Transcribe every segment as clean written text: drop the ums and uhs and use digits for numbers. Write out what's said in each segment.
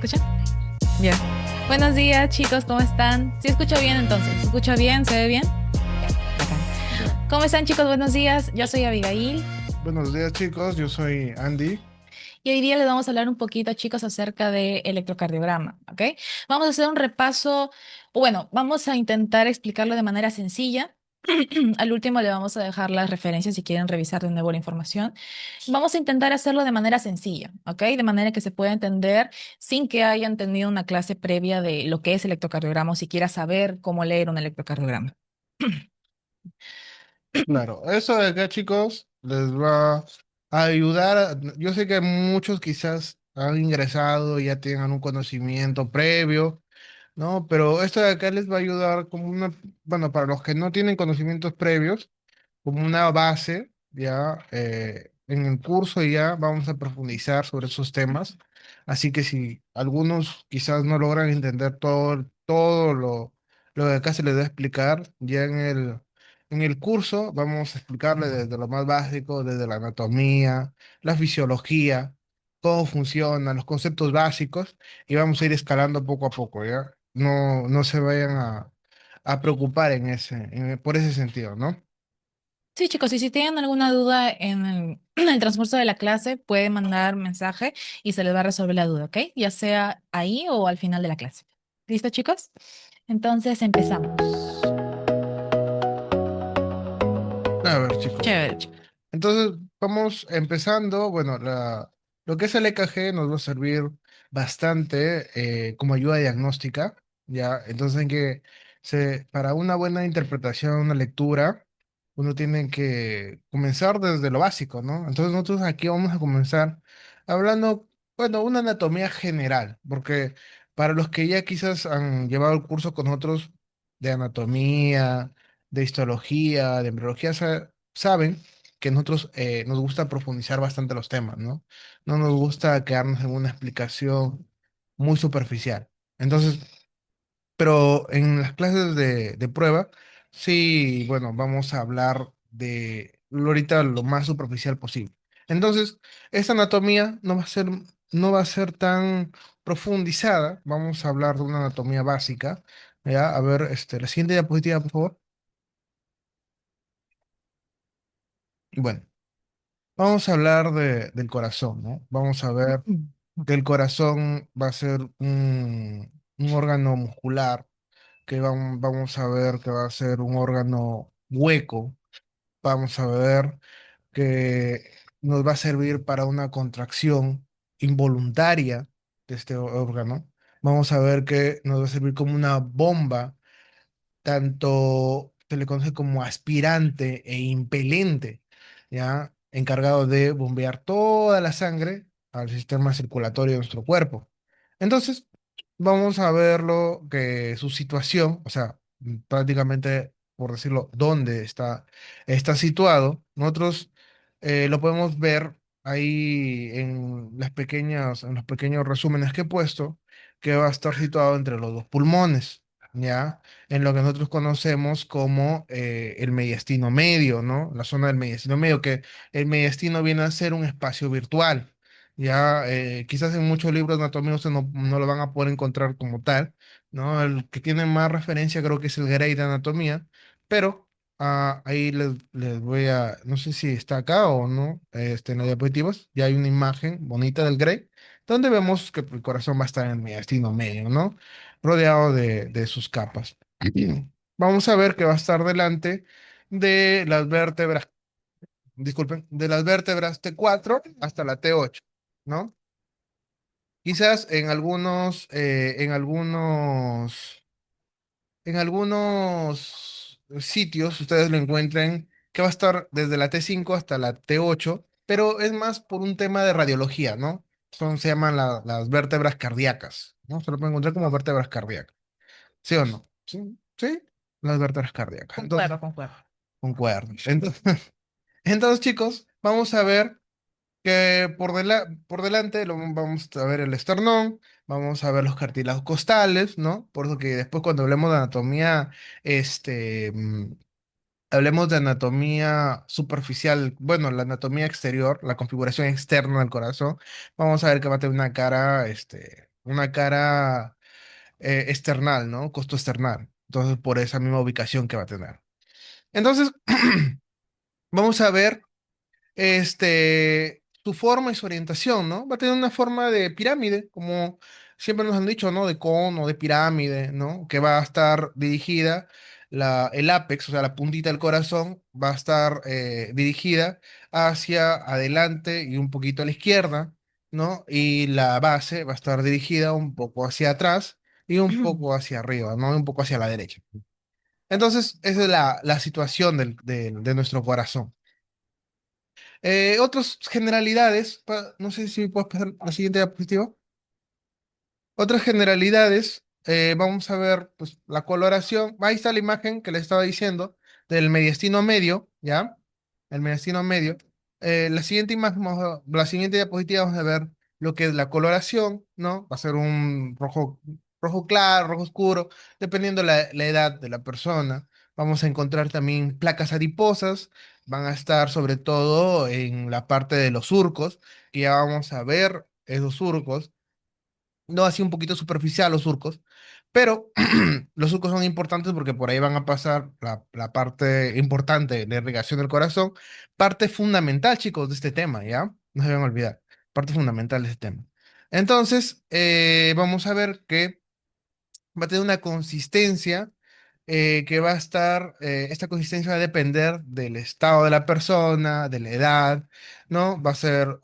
escucha? Bien. Buenos días, chicos, ¿cómo están? ¿Sí escucho bien entonces? ¿Se escucha bien? ¿Se ve bien? Ya, bacán. Ya. ¿Cómo están, chicos? Buenos días. Yo soy Abigail Buenos días, chicos. Yo soy Andy. y hoy día les vamos a hablar un poquito, chicos, acerca de electrocardiograma, ¿ok? Vamos a hacer un repaso, o bueno, vamos a intentar explicarlo de manera sencilla. Al último le vamos a dejar las referencias si quieren revisar de nuevo la información. Vamos a intentar hacerlo de manera sencilla, ¿ok? De manera que se pueda entender sin que hayan tenido una clase previa de lo que es electrocardiograma o siquiera saber cómo leer un electrocardiograma. Claro, eso de acá, chicos, les va a ayudar. Yo sé que muchos quizás han ingresado y ya tengan un conocimiento previo, ¿no? Pero esto de acá les va a ayudar como una, bueno, para los que no tienen conocimientos previos, como una base, ya en el curso ya vamos a profundizar sobre esos temas. Así que si algunos quizás no logran entender todo lo que acá se les va a explicar, ya en el curso vamos a explicarle desde lo más básico, desde la anatomía, la fisiología, cómo funcionan, los conceptos básicos, y vamos a ir escalando poco a poco, ¿ya? No se vayan a preocupar por ese sentido, ¿no? Sí, chicos, y si tienen alguna duda en en el transcurso de la clase, pueden mandar mensaje y se les va a resolver la duda, ¿ok? Ya sea ahí o al final de la clase. ¿Listo, chicos? Entonces empezamos. A ver, chicos. Chévere, chévere. Entonces, vamos empezando. Bueno, lo que es el EKG nos va a servir bastante como ayuda diagnóstica, ¿ya? Entonces, para una buena interpretación, una lectura, uno tiene que comenzar desde lo básico, ¿no? Entonces, nosotros aquí vamos a comenzar hablando, bueno, una anatomía general, porque para los que ya quizás han llevado el curso con nosotros de anatomía, de histología, de embriología, saben que nosotros nos gusta profundizar bastante los temas, ¿no? No nos gusta quedarnos en una explicación muy superficial. Entonces, pero en las clases de prueba, sí, bueno, vamos a hablar ahorita lo más superficial posible. Entonces, esta anatomía no va a ser tan profundizada. Vamos a hablar de una anatomía básica. ¿Ya? A ver, la siguiente diapositiva, por favor. Bueno. Vamos a hablar del corazón, ¿no? Vamos a ver que el corazón va a ser un órgano muscular, vamos a ver que va a ser un órgano hueco, vamos a ver que nos va a servir para una contracción involuntaria de este órgano. Vamos a ver que nos va a servir como una bomba tanto se le conoce como aspirante e impelente, ¿ya? Encargado de bombear toda la sangre al sistema circulatorio de nuestro cuerpo. Entonces, vamos a verlo que su situación, o sea, prácticamente, por decirlo, dónde está situado, nosotros lo podemos ver ahí en los pequeños resúmenes que he puesto, que va a estar situado entre los dos pulmones, ¿ya? En lo que nosotros conocemos como el mediastino medio, ¿no? La zona del mediastino medio, que el mediastino viene a ser un espacio virtual. Ya, quizás en muchos libros de anatomía ustedes no lo van a poder encontrar como tal, ¿no? El que tiene más referencia creo que es el Gray de anatomía, pero ahí les voy a, no sé si está acá o no, en las diapositivas, ya hay una imagen bonita del Gray, donde vemos que el corazón va a estar en el mediastino medio, ¿no? Rodeado de sus capas. Vamos a ver que va a estar delante de las vértebras, disculpen, de las vértebras T4 hasta la T8, ¿no? Quizás en algunos sitios ustedes lo encuentren que va a estar desde la T5 hasta la T8, pero es más por un tema de radiología, ¿no? Se llaman las vértebras cardíacas, ¿no? Se lo pueden encontrar como vértebras cardíacas. ¿Sí o no? Sí, sí, las vértebras cardíacas. Entonces, Concuerdo, concuerdo. concuerdo. Entonces, chicos, vamos a ver que por delante vamos a ver el esternón, vamos a ver los cartílagos costales, ¿no? Por eso que después cuando hablemos de anatomía, hablemos de anatomía superficial, bueno, la anatomía exterior, la configuración externa del corazón, vamos a ver que va a tener una cara, una cara external, ¿no? Costo external. Entonces, por esa misma ubicación que va a tener. Entonces, vamos a ver su forma y su orientación, ¿no? Va a tener una forma de pirámide, como siempre nos han dicho, ¿no? De cono, de pirámide, ¿no? Que va a estar dirigida, el ápex, o sea, la puntita del corazón, va a estar dirigida hacia adelante y un poquito a la izquierda, ¿no? Y la base va a estar dirigida un poco hacia atrás y un poco hacia arriba, ¿no? Y un poco hacia la derecha. Entonces, esa es la situación de nuestro corazón. Otras generalidades, no sé si puedes pasar la siguiente diapositiva. Otras generalidades, vamos a ver pues, la coloración. Ahí está la imagen que le estaba diciendo del mediastino medio, ¿ya? El mediastino medio. La siguiente imagen, la siguiente diapositiva vamos a ver lo que es la coloración, ¿no? Va a ser un rojo, rojo claro, rojo oscuro, dependiendo la edad de la persona. Vamos a encontrar también placas adiposas, van a estar sobre todo en la parte de los surcos, que ya vamos a ver esos surcos no así un poquito superficial los surcos, pero los surcos son importantes porque por ahí van a pasar la parte importante de la irrigación del corazón, parte fundamental, chicos, de este tema, ¿ya? No se van a olvidar, parte fundamental de este tema. Entonces, vamos a ver que va a tener una consistencia que va a estar, esta consistencia va a depender del estado de la persona, de la edad, ¿no? Va a ser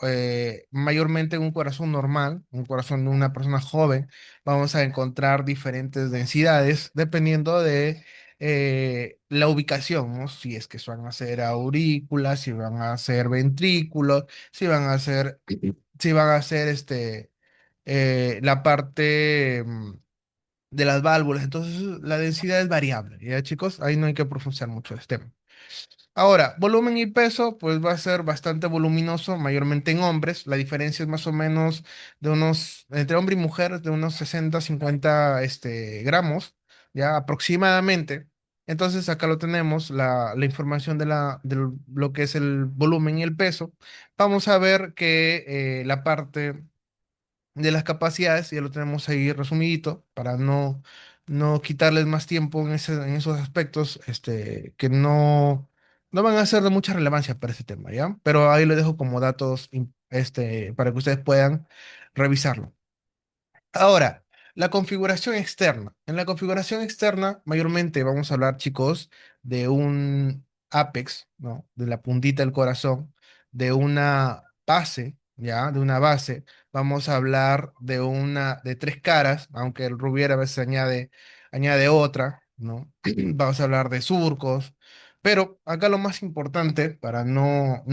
mayormente un corazón normal, un corazón de una persona joven. Vamos a encontrar diferentes densidades dependiendo de la ubicación, ¿no? Si es que van a ser aurículas, si van a ser ventrículos, si van a ser, si van a ser la parte de las válvulas, entonces la densidad es variable, ¿ya chicos? Ahí no hay que profundizar mucho de este tema. Ahora, volumen y peso, pues va a ser bastante voluminoso, mayormente en hombres. La diferencia es más o menos de unos, entre hombre y mujer, de unos 60 50 gramos, ya aproximadamente. Entonces acá lo tenemos, la información de lo que es el volumen y el peso. Vamos a ver que la parte de las capacidades, ya lo tenemos ahí resumidito, para no quitarles más tiempo en esos aspectos que no van a ser de mucha relevancia para ese tema, ¿ya? Pero ahí lo dejo como datos para que ustedes puedan revisarlo. Ahora, la configuración externa. En la configuración externa, mayormente vamos a hablar, chicos, de un apex, ¿no? De la puntita del corazón, de una base, ¿ya? De una base. Vamos a hablar de tres caras, aunque el Rubier a veces añade otra, ¿no? Vamos a hablar de surcos. Pero acá lo más importante, para no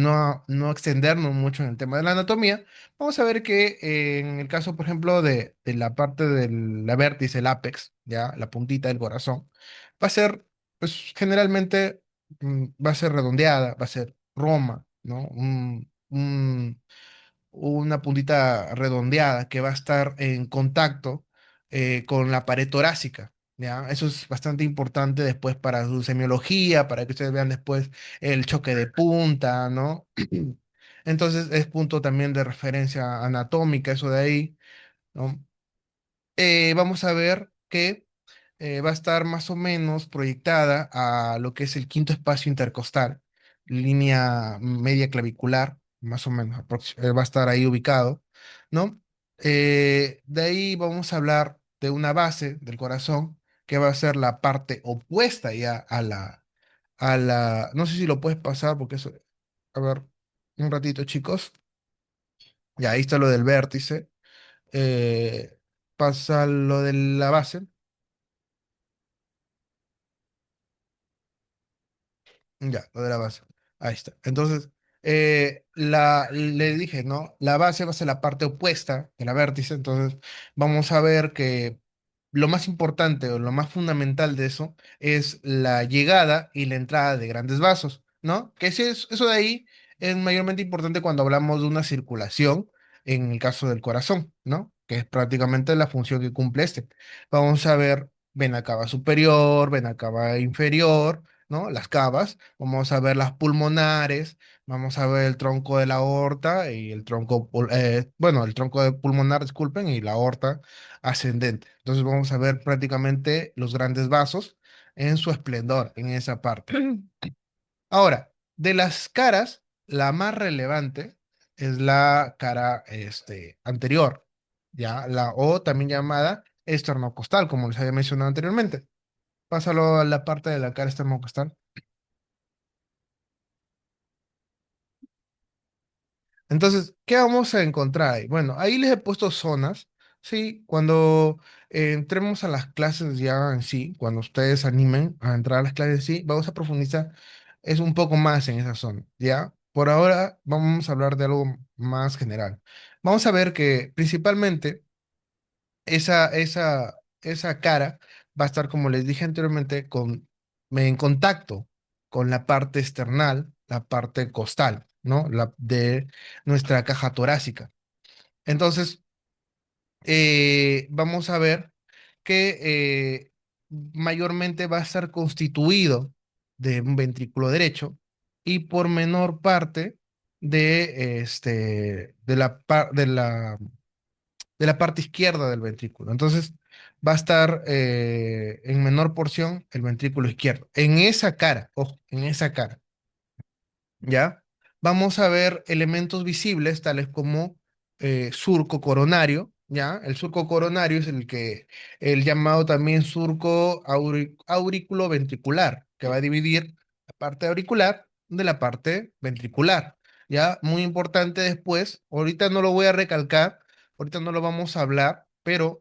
extendernos mucho en el tema de la anatomía, vamos a ver que en el caso, por ejemplo, de la parte de la vértice, el ápex, ya, la puntita del corazón, va a ser, pues generalmente va a ser redondeada, va a ser Roma, ¿no? Una puntita redondeada que va a estar en contacto con la pared torácica. ¿Ya? Eso es bastante importante después para su semiología, para que ustedes vean después el choque de punta, ¿no? Entonces es punto también de referencia anatómica, eso de ahí, ¿no? Vamos a ver que va a estar más o menos proyectada a lo que es el quinto espacio intercostal, línea media clavicular, más o menos, va a estar ahí ubicado, ¿no? De ahí vamos a hablar de una base del corazón que va a ser la parte opuesta ya no sé si lo puedes pasar porque eso, a ver, un ratito, chicos. Ya, ahí está lo del vértice. eh, Pasa lo de la base. Ya, lo de la base. Ahí está. Entonces, le dije, ¿no? La base va a ser la parte opuesta de la vértice. Entonces, vamos a ver que lo más importante o lo más fundamental de eso es la llegada y la entrada de grandes vasos, ¿no? Que eso de ahí es mayormente importante cuando hablamos de una circulación, en el caso del corazón, ¿no? Que es prácticamente la función que cumple este. Vamos a ver vena cava superior, vena cava inferior ¿no? Las cavas, vamos a ver las pulmonares, vamos a ver el tronco de la aorta y el tronco, bueno, el tronco de pulmonar, disculpen, y la aorta ascendente. Entonces vamos a ver prácticamente los grandes vasos en su esplendor en esa parte. Ahora, de las caras, la más relevante es la cara anterior, ya la O también llamada esternocostal, como les había mencionado anteriormente. Pásalo a la parte de la cara esternocostal. Entonces, ¿qué vamos a encontrar ahí? Bueno, ahí les he puesto zonas, ¿sí? Cuando entremos a las clases ya en sí, cuando ustedes animen a entrar a las clases en sí, vamos a profundizar es un poco más en esa zona, ¿ya? Por ahora vamos a hablar de algo más general. Vamos a ver que principalmente esa cara va a estar, como les dije anteriormente, en contacto con la parte external, la parte costal, ¿no? La de nuestra caja torácica. Entonces, vamos a ver que mayormente va a estar constituido de un ventrículo derecho y por menor parte de la parte izquierda del ventrículo. Entonces, va a estar en menor porción el ventrículo izquierdo. En esa cara, ojo, en esa cara. ¿Ya? Vamos a ver elementos visibles tales como surco coronario, ¿ya? El surco coronario es el llamado también surco aurículo ventricular, que va a dividir la parte auricular de la parte ventricular, ¿ya? Muy importante después, ahorita no lo voy a recalcar, ahorita no lo vamos a hablar, pero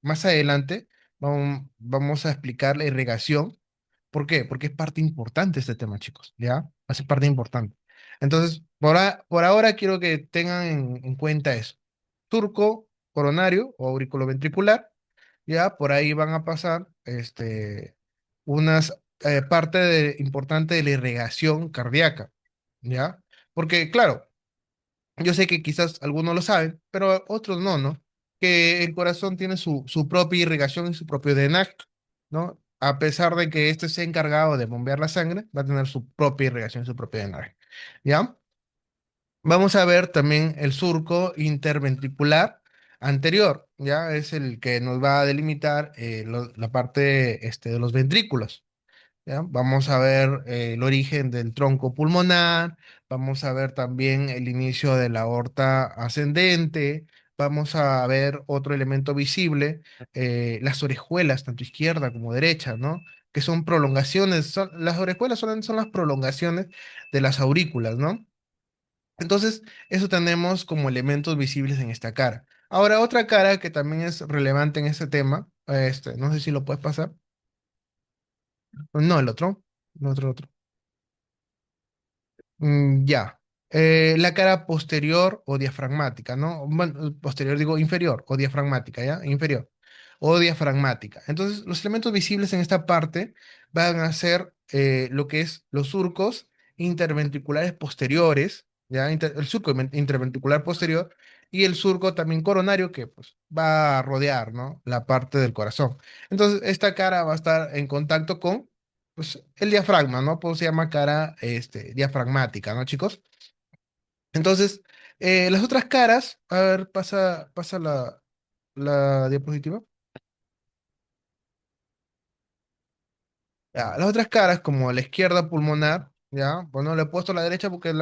más adelante vamos a explicar la irrigación. ¿Por qué? Porque es parte importante este tema, chicos, ¿ya? Hace parte importante. Entonces, por ahora quiero que tengan en cuenta eso. Surco coronario o auriculoventricular, ¿ya? Por ahí van a pasar unas parte importante de la irrigación cardíaca, ¿ya? Porque, claro, yo sé que quizás algunos lo saben, pero otros no, ¿no? Que el corazón tiene su propia irrigación y su propio drenaje, ¿no? A pesar de que este sea encargado de bombear la sangre, va a tener su propia irrigación y su propio drenaje, ¿ya? Vamos a ver también el surco interventricular anterior, ¿ya? Es el que nos va a delimitar la parte de los ventrículos. ¿Ya? Vamos a ver el origen del tronco pulmonar, vamos a ver también el inicio de la aorta ascendente, vamos a ver otro elemento visible, las orejuelas, tanto izquierda como derecha, ¿no? Que son prolongaciones, las orejuelas son las prolongaciones de las aurículas, ¿no? Entonces, eso tenemos como elementos visibles en esta cara. Ahora, otra cara que también es relevante en este tema, no sé si lo puedes pasar. No, el otro. Ya. La cara posterior o diafragmática, ¿no? Bueno, posterior digo inferior o diafragmática, ¿ya? Inferior o diafragmática. Entonces, los elementos visibles en esta parte van a ser lo que es los surcos interventriculares posteriores, ¿ya? El surco interventricular posterior y el surco también coronario que pues, va a rodear, ¿no? La parte del corazón. Entonces, esta cara va a estar en contacto con pues, el diafragma, ¿no? Pues se llama cara diafragmática, ¿no, chicos? Entonces, las otras caras, a ver, pasa la diapositiva. Ya, las otras caras, como la izquierda pulmonar, ya, bueno, le he puesto la derecha porque es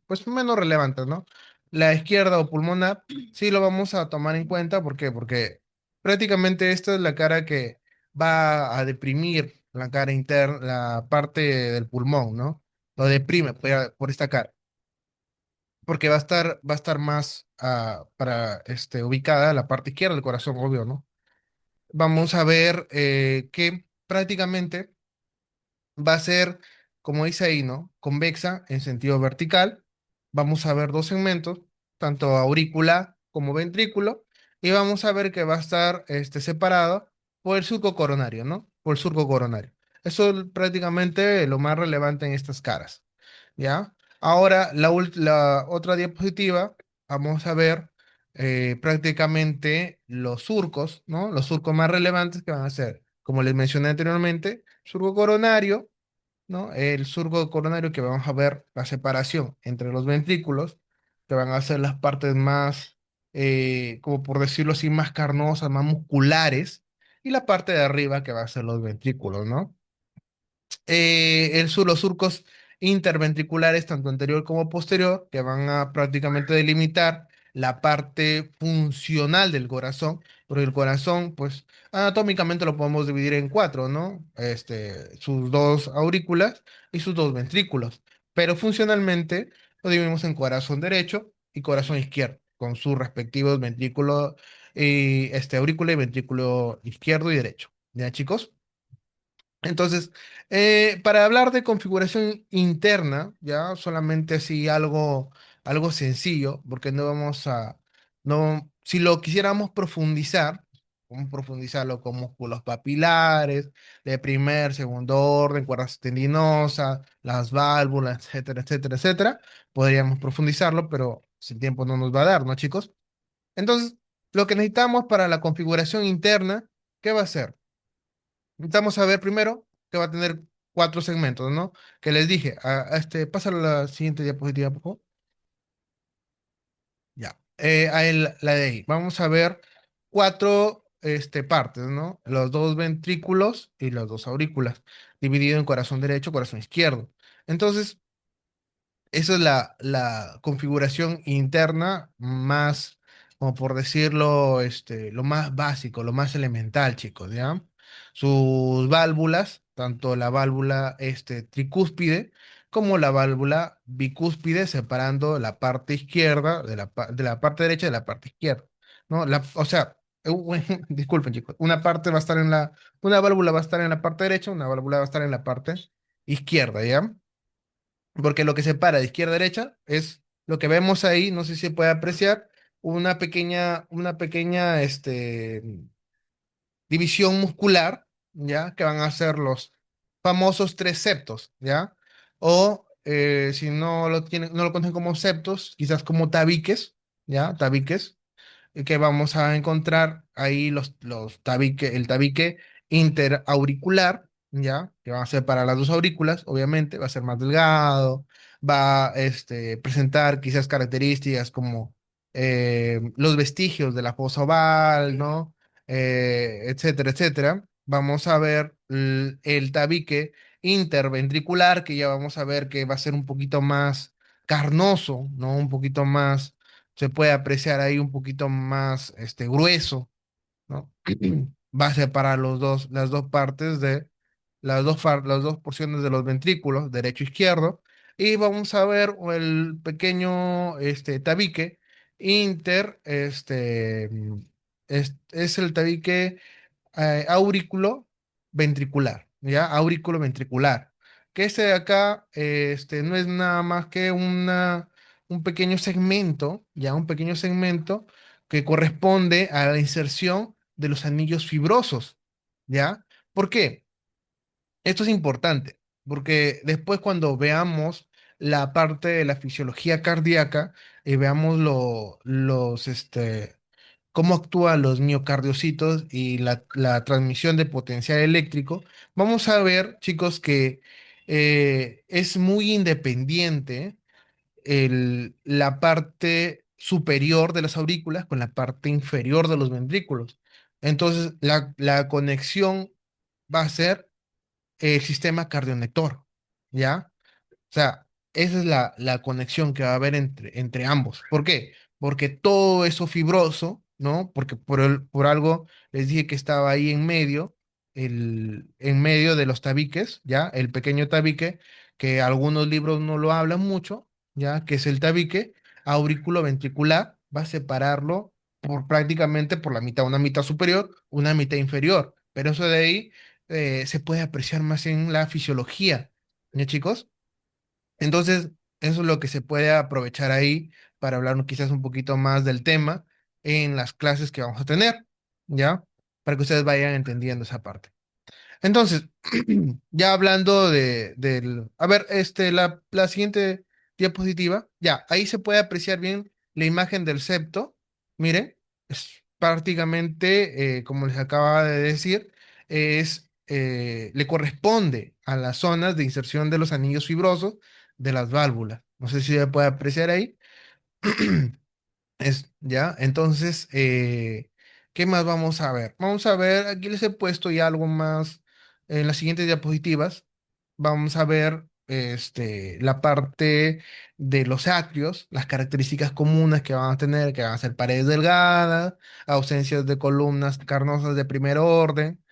pues menos relevante, ¿no? La izquierda o pulmonar, sí lo vamos a tomar en cuenta, ¿por qué? Porque prácticamente esta es la cara que va a deprimir la cara interna, la parte del pulmón, ¿no? Lo deprime por esta cara, porque va a estar más ubicada la parte izquierda del corazón, obvio, ¿no? Vamos a ver que prácticamente va a ser, como dice ahí, ¿no? Convexa en sentido vertical. Vamos a ver dos segmentos, tanto aurícula como ventrículo, y vamos a ver que va a estar separado por el surco coronario, ¿no? Por el surco coronario. Eso es prácticamente lo más relevante en estas caras, ¿ya? Ahora, la otra diapositiva, vamos a ver prácticamente los surcos, ¿no? Los surcos más relevantes que van a ser, como les mencioné anteriormente, surco coronario, ¿no? El surco coronario que vamos a ver la separación entre los ventrículos, que van a ser las partes más, como por decirlo así, más carnosas, más musculares, y la parte de arriba que va a ser los ventrículos, ¿no? Los surcos interventriculares, tanto anterior como posterior, que van a prácticamente delimitar la parte funcional del corazón, porque el corazón, pues, anatómicamente lo podemos dividir en cuatro, ¿no? Sus dos aurículas y sus dos ventrículos, pero funcionalmente lo dividimos en corazón derecho y corazón izquierdo, con sus respectivos ventrículos, y aurícula y ventrículo izquierdo y derecho. ¿Ya, chicos? Entonces, para hablar de configuración interna, ya solamente así algo sencillo, porque no vamos a, no, si lo quisiéramos profundizar, vamos a profundizarlo con músculos papilares, de primer, segundo orden, cuerdas tendinosas, las válvulas, etcétera, etcétera, etcétera, podríamos profundizarlo, pero si el tiempo no nos va a dar, ¿no, chicos? Entonces, lo que necesitamos para la configuración interna, ¿qué va a ser? Necesitamos saber primero que va a tener cuatro segmentos, ¿no? Que les dije, pásalo a la siguiente diapositiva, por favor. Ya. La de ahí. Vamos a ver cuatro partes, ¿no? Los dos ventrículos y las dos aurículas, dividido en corazón derecho, corazón izquierdo. Entonces, esa es la configuración interna más, como por decirlo, lo más básico, lo más elemental, chicos, ¿ya? Sus válvulas, tanto la válvula tricúspide como la válvula bicúspide, separando la parte izquierda de la parte derecha de la parte izquierda, ¿no? O sea, disculpen, chicos, una válvula va a estar en la parte derecha, una válvula va a estar en la parte izquierda, ¿ya? Porque lo que separa de izquierda a derecha es lo que vemos ahí, no sé si se puede apreciar, una pequeña división muscular, ¿ya? Que van a ser los famosos tres septos, ¿ya? O si no lo conocen como septos, quizás como tabiques, ¿ya? Tabiques que vamos a encontrar ahí el tabique interauricular, ¿ya? Que va a ser para las dos aurículas, obviamente, va a ser más delgado, va a presentar quizás características como los vestigios de la fosa oval, ¿no? Etcétera, etcétera. Vamos a ver el tabique interventricular, que ya vamos a ver que va a ser un poquito más carnoso, ¿no? Un poquito más se puede apreciar ahí un poquito más grueso, ¿no? Va a separar las dos partes de las dos porciones de los ventrículos, derecho e izquierdo, y vamos a ver el pequeño tabique inter, es el tabique aurículo ventricular, ¿ya? Aurículo ventricular. Que este de acá, no es nada más que un pequeño segmento, ¿ya? Un pequeño segmento que corresponde a la inserción de los anillos fibrosos, ¿ya? ¿Por qué? Esto es importante, porque después cuando veamos la parte de la fisiología cardíaca y veamos cómo actúan los miocardiocitos y la transmisión de potencial eléctrico, vamos a ver, chicos, que es muy independiente la parte superior de las aurículas con la parte inferior de los ventrículos. Entonces, la conexión va a ser el sistema cardionector, ¿ya? O sea, esa es la conexión que va a haber entre ambos. ¿Por qué? Porque todo eso fibroso, ¿no? Porque por algo les dije que estaba ahí en medio de los tabiques, ¿ya? El pequeño tabique, que algunos libros no lo hablan mucho, ¿ya? Que es el tabique auriculoventricular, va a separarlo prácticamente por la mitad, una mitad superior, una mitad inferior. Pero eso de ahí se puede apreciar más en la fisiología, ¿ya, chicos? Entonces, eso es lo que se puede aprovechar ahí para hablar quizás un poquito más del tema en las clases que vamos a tener, ¿ya? Para que ustedes vayan entendiendo esa parte. Entonces, ya hablando a ver, la siguiente diapositiva, ya, ahí se puede apreciar bien la imagen del septo. Miren, es prácticamente, como les acababa de decir, es le corresponde a las zonas de inserción de los anillos fibrosos de las válvulas. No sé si se puede apreciar ahí. Ya, entonces, ¿qué más vamos a ver? Vamos a ver, aquí les he puesto ya algo más en las siguientes diapositivas. Vamos a ver la parte de los atrios, las características comunes que van a tener, que van a ser paredes delgadas, ausencias de columnas carnosas de primer orden.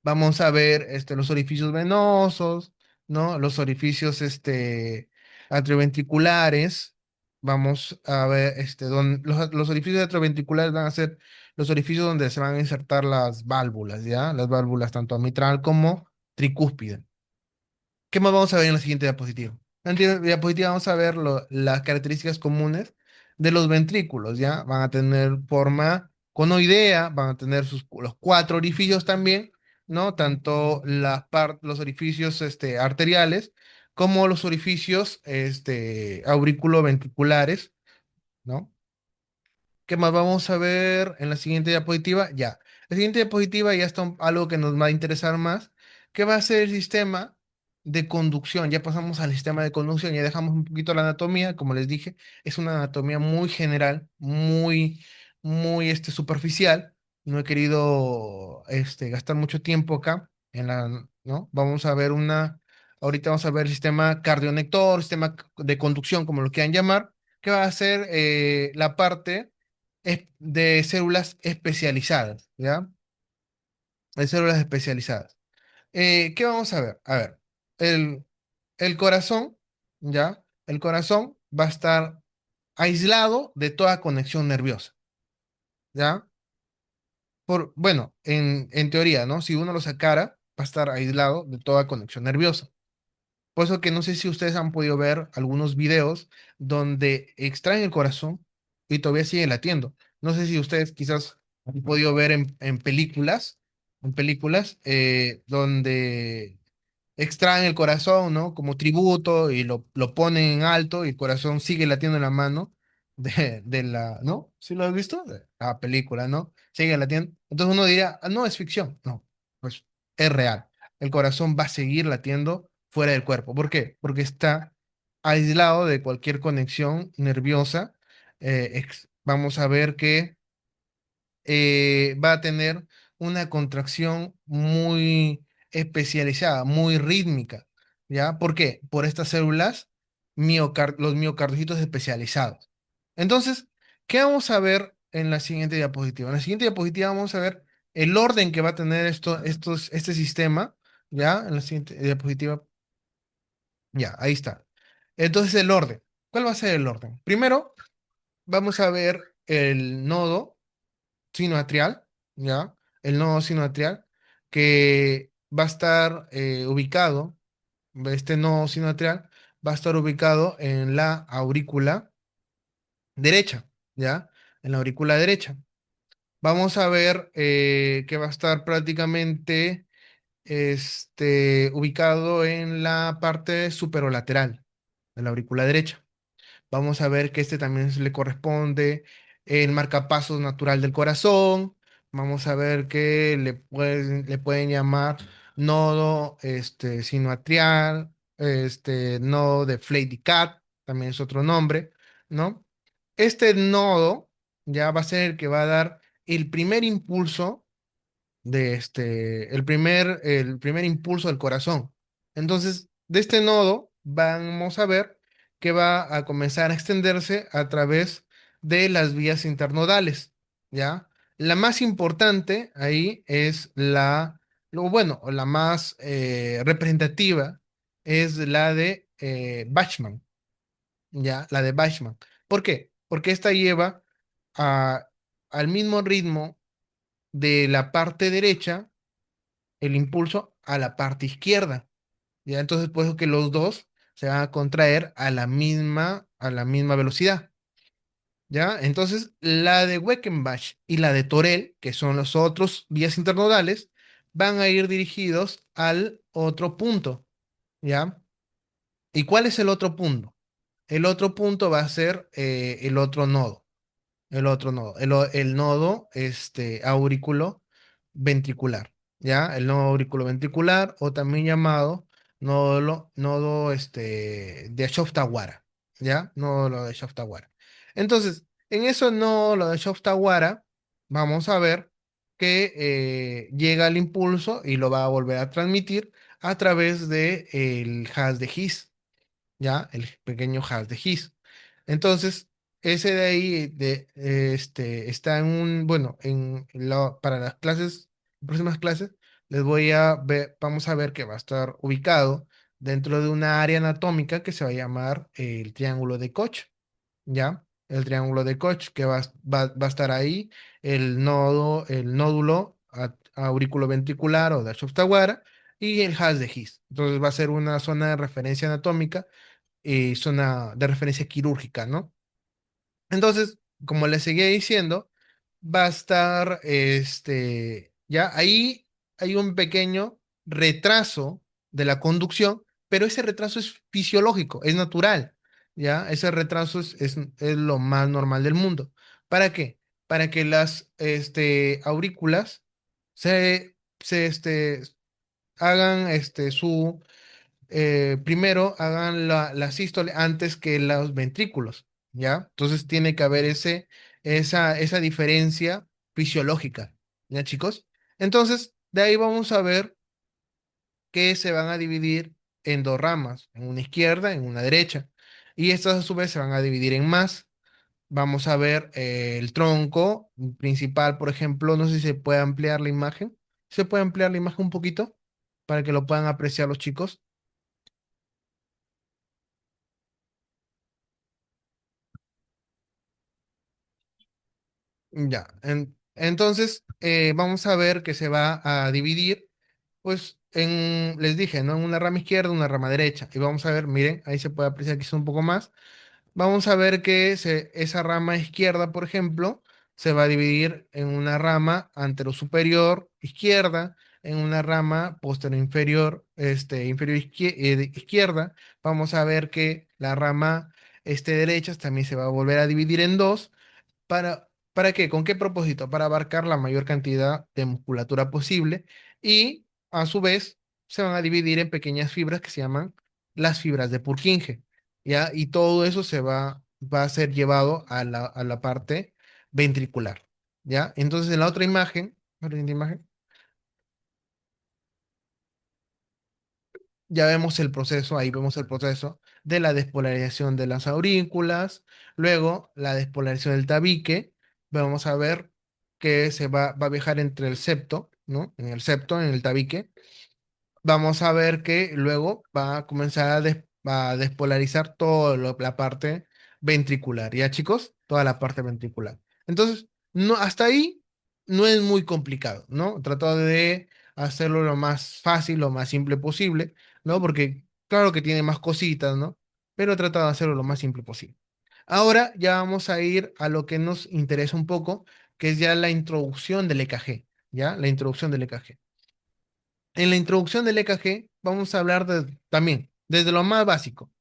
Vamos a ver los orificios venosos, ¿no? Los orificios atrioventriculares. Vamos a ver los orificios atrioventriculares van a ser los orificios donde se van a insertar las válvulas, ¿ya? Las válvulas tanto mitral como tricúspide. ¿Qué más vamos a ver en la siguiente diapositiva? En la siguiente diapositiva vamos a ver las características comunes de los ventrículos, ¿ya? Van a tener forma conoidea, van a tener los cuatro orificios también, ¿no? Tanto los orificios arteriales como los orificios auriculoventriculares, ¿no? ¿Qué más vamos a ver en la siguiente diapositiva? Ya. La siguiente diapositiva ya está algo que nos va a interesar más, que va a ser el sistema de conducción. Ya pasamos al sistema de conducción, ya dejamos un poquito la anatomía, como les dije, es una anatomía muy general, muy superficial. No he querido gastar mucho tiempo acá ¿no? Ahorita vamos a ver el sistema cardionector, sistema de conducción, como lo quieran llamar, que va a ser la parte de células especializadas, ¿ya? De células especializadas. ¿Qué vamos a ver? A ver, el, el corazón, ¿ya? El corazón va a estar aislado de toda conexión nerviosa, ¿ya? Bueno, en teoría, ¿no? Si uno lo sacara, va a estar aislado de toda conexión nerviosa. Por eso que no sé si ustedes han podido ver algunos videos donde extraen el corazón y todavía sigue latiendo. No sé si ustedes quizás han podido ver en películas donde extraen el corazón, ¿no? Como tributo y lo ponen en alto y el corazón sigue latiendo en la mano ¿no? ¿Sí lo has visto? De la película, ¿no? Sigue latiendo. Entonces uno diría, "Ah, no, es ficción". No, pues es real. El corazón va a seguir latiendo fuera del cuerpo. ¿Por qué? Porque está aislado de cualquier conexión nerviosa. Vamos a ver que va a tener una contracción muy especializada, muy rítmica, ¿ya? ¿Por qué? Por estas células, los miocardicitos especializados. Entonces, ¿qué vamos a ver en la siguiente diapositiva? En la siguiente diapositiva vamos a ver el orden que va a tener este sistema, ¿ya? En la siguiente diapositiva, ya, ahí está. Entonces, el orden. ¿Cuál va a ser el orden? Primero, vamos a ver el nodo sinoatrial, ¿ya? El nodo sinoatrial, que va a estar ubicado, este nodo sinoatrial va a estar ubicado en la aurícula derecha, ¿ya? En la aurícula derecha. Vamos a ver que va a estar prácticamente ubicado en la parte superolateral de la aurícula derecha. Vamos a ver que también se le corresponde el marcapasos natural del corazón. Vamos a ver que le pueden llamar nodo sinoatrial, nodo de Flady-Cat, también es otro nombre, ¿no? Este nodo ya va a ser el que va a dar el primer impulso el primer impulso del corazón. Entonces, de este nodo vamos a ver que va a comenzar a extenderse a través de las vías internodales, ¿ya? La más importante ahí es bueno, o la más representativa es la de Bachmann, ¿ya? La de Bachmann. ¿Por qué? Porque esta lleva a- al mismo ritmo de la parte derecha el impulso a la parte izquierda. ¿Ya? Entonces, por eso que los dos se van a contraer a la misma velocidad. ¿Ya? Entonces, la de Weckenbach y la de Torel, que son los otros vías internodales, van a ir dirigidos al otro punto. ¿Ya? ¿Y cuál es el otro punto? El otro punto va a ser el otro nodo. El otro nodo. El nodo auriculo ventricular. ¿ya? El nodo auriculoventricular o también llamado nodo de Shoftawara, ¿ya? Nódulo de Shoftawara. Entonces, en eso nódulo de Shoftawara, vamos a ver que llega el impulso y lo va a volver a transmitir a través de el haz de His, ¿ya? El pequeño hash de His. Entonces, ese de ahí está en bueno, para las próximas clases, vamos a ver que va a estar ubicado dentro de una área anatómica que se va a llamar el triángulo de Koch, ¿ya? El triángulo de Koch, que va a estar ahí, el nódulo auriculoventricular o de Shostawara y el hash de His. Entonces va a ser una zona de referencia anatómica y zona de referencia quirúrgica, ¿no? Entonces, como les seguía diciendo, va a estar, ya ahí hay un pequeño retraso de la conducción, pero ese retraso es fisiológico, es natural, ¿ya? Ese retraso es lo más normal del mundo. ¿Para qué? Para que las, aurículas se hagan, primero hagan la sístole antes que los ventrículos, ¿ya? Entonces tiene que haber esa diferencia fisiológica, ¿ya, chicos? Entonces, de ahí vamos a ver que se van a dividir en dos ramas, en una izquierda, en una derecha, y estas a su vez se van a dividir en más. Vamos a ver el tronco principal, por ejemplo, no sé si se puede ampliar la imagen. ¿Se puede ampliar la imagen un poquito para que lo puedan apreciar los chicos? Ya, entonces vamos a ver que se va a dividir, pues les dije, ¿no? En una rama izquierda, una rama derecha. Y vamos a ver, miren, ahí se puede apreciar quizá un poco más. Vamos a ver que esa rama izquierda, por ejemplo, se va a dividir en una rama antero-superior izquierda, en una rama posterior-inferior, izquierda. Vamos a ver que la rama derecha también se va a volver a dividir en dos. ¿Para qué? ¿Con qué propósito? Para abarcar la mayor cantidad de musculatura posible y a su vez se van a dividir en pequeñas fibras que se llaman las fibras de Purkinje, ¿ya? Y todo eso va a ser llevado a la parte ventricular, ¿ya? Entonces en la otra imagen, la siguiente imagen, ya vemos el proceso, ahí vemos el proceso de la despolarización de las aurículas, luego la despolarización del tabique, vamos a ver que va a viajar entre el septo, ¿no? En el septo, en el tabique, vamos a ver que luego va a comenzar a despolarizar toda la parte ventricular, ¿ya chicos? Toda la parte ventricular. Entonces, no, hasta ahí no es muy complicado, ¿no? Trato de hacerlo lo más fácil, lo más simple posible, ¿no? Porque claro que tiene más cositas, ¿no? Pero he tratado de hacerlo lo más simple posible. Ahora ya vamos a ir a lo que nos interesa un poco, que es ya la introducción del EKG, ¿ya? La introducción del EKG. En la introducción del EKG vamos a hablar también desde lo más básico.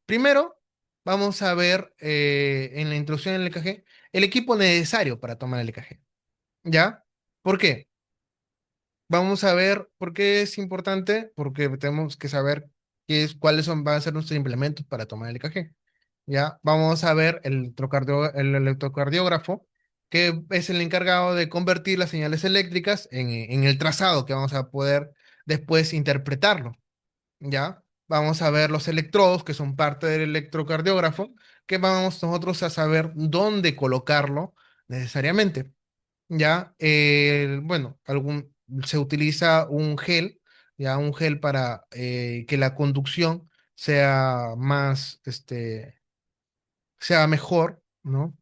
Primero, vamos a ver en la introducción del EKG el equipo necesario para tomar el EKG. ¿Ya? ¿Por qué? Vamos a ver por qué es importante, porque tenemos que saber cuáles van a ser nuestros implementos para tomar el EKG. ¿Ya? Vamos a ver el electrocardiógrafo, que es el encargado de convertir las señales eléctricas en el trazado que vamos a poder después interpretarlo. ¿Ya? Vamos a ver los electrodos, que son parte del electrocardiógrafo, que vamos nosotros a saber dónde colocarlo necesariamente. ¿Ya? Bueno, se utiliza un gel, ¿ya? Un gel para que la conducción sea sea mejor, ¿no?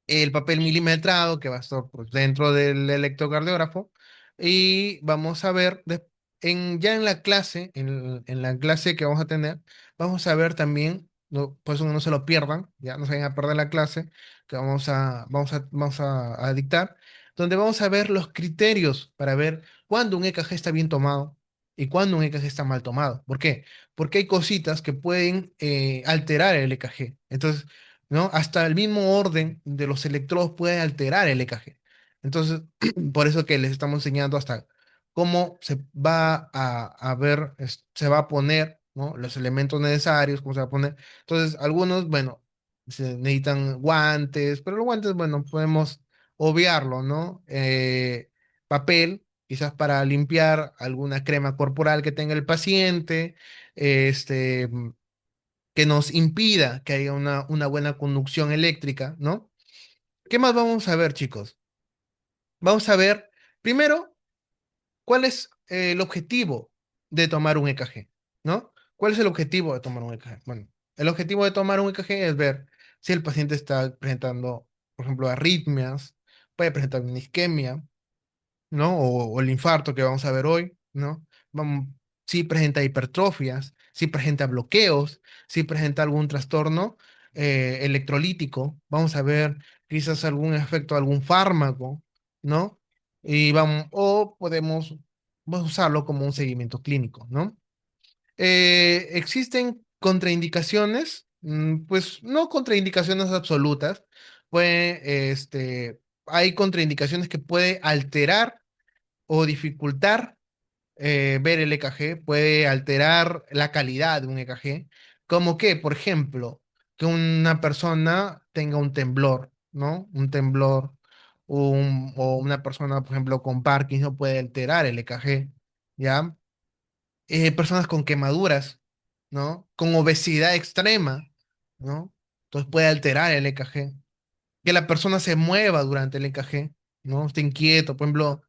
El papel milimetrado que va a estar pues, dentro del electrocardiógrafo y vamos a ver ya en la clase, en la clase que vamos a tener, vamos a ver también, no, por eso no se lo pierdan, ya no se vayan a perder la clase que vamos a dictar, donde vamos a ver los criterios para ver cuándo un EKG está bien tomado y cuándo un EKG está mal tomado. ¿Por qué? Porque hay cositas que pueden alterar el EKG. Entonces, ¿no? Hasta el mismo orden de los electrodos puede alterar el EKG. Entonces, por eso que les estamos enseñando hasta cómo se va a ver, se va a poner, ¿no? Los elementos necesarios, cómo se va a poner. Entonces, algunos, bueno, se necesitan guantes, pero los guantes, bueno, podemos obviarlo, ¿no? Papel, quizás para limpiar alguna crema corporal que tenga el paciente, este, que nos impida que haya una buena conducción eléctrica, ¿no? ¿Qué más vamos a ver, chicos? Vamos a ver, primero, ¿cuál es el objetivo de tomar un EKG? ¿No? ¿Cuál es el objetivo de tomar un EKG? Bueno, el objetivo de tomar un EKG es ver si el paciente está presentando, por ejemplo, arritmias, puede presentar una isquemia, ¿no? O el infarto que vamos a ver hoy, ¿no? Vamos, si presenta hipertrofias, si presenta bloqueos, si presenta algún trastorno electrolítico, vamos a ver quizás algún efecto de algún fármaco, ¿no? Y vamos, o vamos a usarlo como un seguimiento clínico, ¿no? ¿Existen contraindicaciones? Pues no contraindicaciones absolutas, pues hay contraindicaciones que puede alterar o dificultar ver el EKG, puede alterar la calidad de un EKG, como que, por ejemplo, que una persona tenga un temblor, ¿no? Un temblor, o una persona, por ejemplo, con Parkinson puede alterar el EKG, ¿ya? Personas con quemaduras, ¿no? Con obesidad extrema, ¿no? Entonces puede alterar el EKG, que la persona se mueva durante el encaje, ¿no? Esté inquieto, por ejemplo,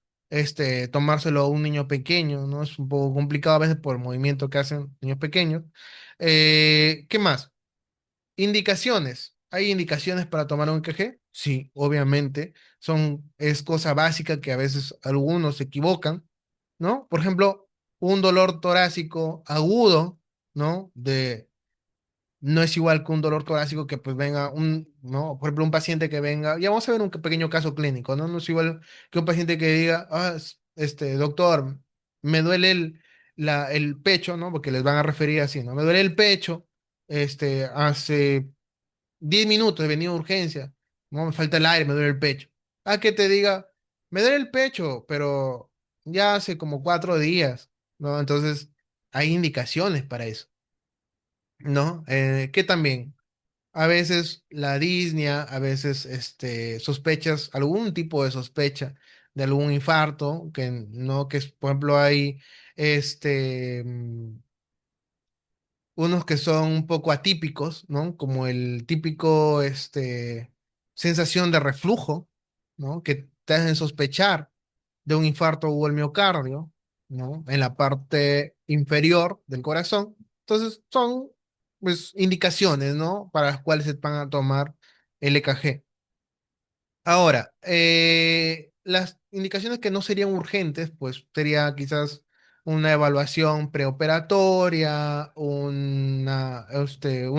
tomárselo a un niño pequeño, ¿no? Es un poco complicado a veces por el movimiento que hacen niños pequeños. ¿Qué más? Indicaciones. ¿Hay indicaciones para tomar un EKG? Sí, obviamente. Es cosa básica que a veces algunos se equivocan, ¿no? Por ejemplo, un dolor torácico agudo, ¿no? No es igual que un dolor torácico que pues venga ¿no? Por ejemplo, un paciente que venga, ya vamos a ver un pequeño caso clínico, ¿no? No es igual que un paciente que diga, doctor, me duele el pecho, ¿no? Porque les van a referir así, ¿no? Me duele el pecho, hace 10 minutos he venido a urgencia, no me falta el aire, me duele el pecho. A que te diga, me duele el pecho, pero ya hace como 4 días, ¿no? Entonces, hay indicaciones para eso, ¿no? Que también a veces la disnea, a veces sospechas, algún tipo de sospecha de algún infarto, que no, por ejemplo, hay este, mm, unos que son un poco atípicos, ¿no? Como el típico sensación de reflujo, ¿no? Que te hacen sospechar de un infarto o el miocardio, ¿no? En la parte inferior del corazón. Entonces, son pues indicaciones, ¿no? Para las cuales se van a tomar el EKG. Ahora, las indicaciones que no serían urgentes, pues sería quizás una evaluación preoperatoria, una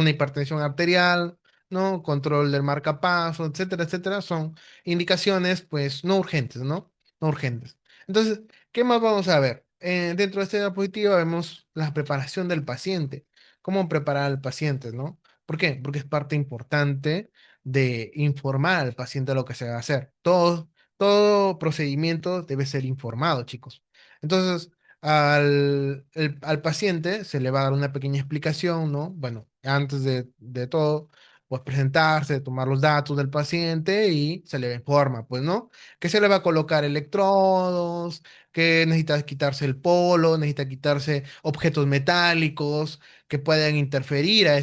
hipertensión arterial, ¿no? Control del marcapaso, etcétera, etcétera. Son indicaciones, pues, no urgentes, ¿no? No urgentes. Entonces, ¿qué más vamos a ver? Dentro de esta diapositiva vemos la preparación del paciente. ¿Cómo preparar al paciente, ¿no? ¿Por qué? Porque es parte importante de informar al paciente lo que se va a hacer. Todo procedimiento debe ser informado, chicos. Entonces, al paciente se le va a dar una pequeña explicación, ¿no? Bueno, antes de todo, pues presentarse, tomar los datos del paciente y se le informa, pues, ¿no? Que se le va a colocar electrodos, que necesita quitarse el polo, necesita quitarse objetos metálicos que puedan interferir a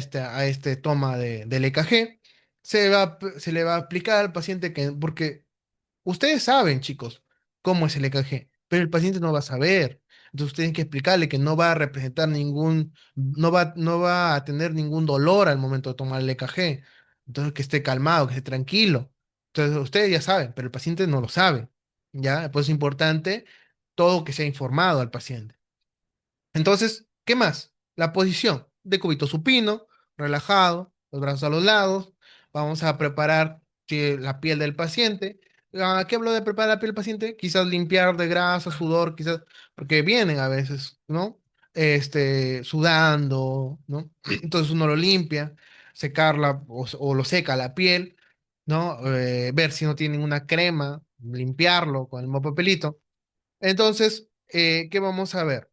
este toma del EKG. Se le va a explicar al paciente que, porque ustedes saben, chicos, cómo es el EKG, pero el paciente no va a saber. Entonces ustedes tienen que explicarle que no va a representar no va a tener ningún dolor al momento de tomar el EKG. Entonces que esté calmado, que esté tranquilo. Entonces ustedes ya saben, pero el paciente no lo sabe. ¿Ya? Pues es importante todo que sea informado al paciente. Entonces, ¿qué más? La posición de cúbito supino, relajado, los brazos a los lados. Vamos a preparar la piel del paciente. ¿Qué hablo de preparar la piel del paciente? Quizás limpiar de grasa, sudor, quizás, porque vienen a veces, ¿no? Sudando, ¿no? Entonces uno lo limpia, secarla o lo seca la piel, ¿no? Ver si no tiene ninguna crema, limpiarlo con el mismo papelito. Entonces, ¿qué vamos a ver?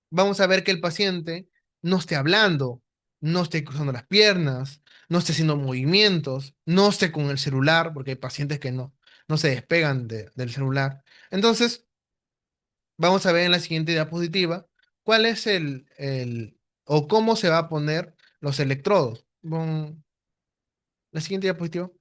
Vamos a ver que el paciente no esté hablando, no esté cruzando las piernas, no esté haciendo movimientos, no esté con el celular, porque hay pacientes que no se despegan del celular. Entonces, vamos a ver en la siguiente diapositiva cuál es o cómo se va a poner los electrodos. La siguiente diapositiva.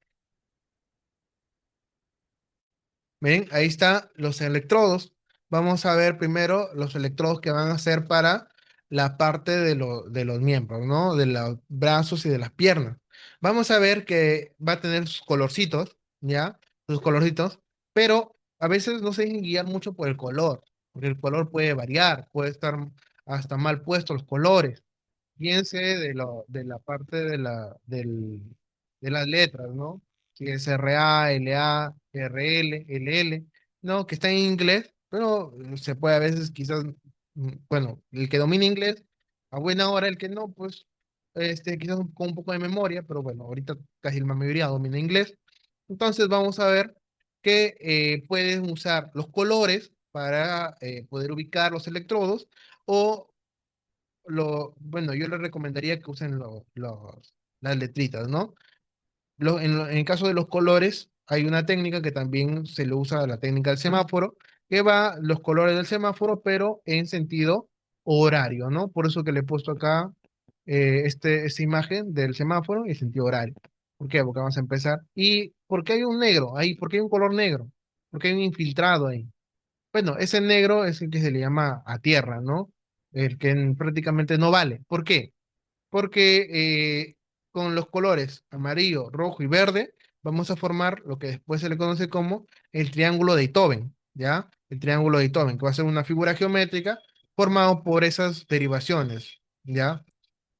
Miren, ahí están los electrodos. Vamos a ver primero los electrodos que van a ser para la parte de los miembros, ¿no? De los brazos y de las piernas. Vamos a ver que va a tener sus colorcitos, ¿ya? Sus colorcitos, pero a veces no se dejen guiar mucho por el color, porque el color puede variar, puede estar hasta mal puestos los colores. Piense de la parte de las letras, ¿no? Si es RA, LA, RL, LL, ¿no? Que está en inglés, pero se puede a veces quizás, bueno, el que domina inglés, a buena hora, el que no, pues, quizás con un poco de memoria, pero bueno, ahorita casi la mayoría domina inglés. Entonces vamos a ver que pueden usar los colores para poder ubicar los electrodos o bueno, yo les recomendaría que usen las letritas, ¿no? En el caso de los colores, hay una técnica que también se le usa, la técnica del semáforo, que va los colores del semáforo, pero en sentido horario, ¿no? Por eso que le he puesto acá esta imagen del semáforo en sentido horario. ¿Por qué? Porque vamos a empezar. ¿Y por qué hay un negro ahí? ¿Por qué hay un color negro? ¿Por qué hay un infiltrado ahí? Bueno, ese negro es el que se le llama a tierra, ¿no? El que prácticamente no vale. ¿Por qué? Porque con los colores amarillo, rojo y verde vamos a formar lo que después se le conoce como el triángulo de Beethoven, ¿ya? El triángulo de Beethoven, que va a ser una figura geométrica formado por esas derivaciones, ¿ya?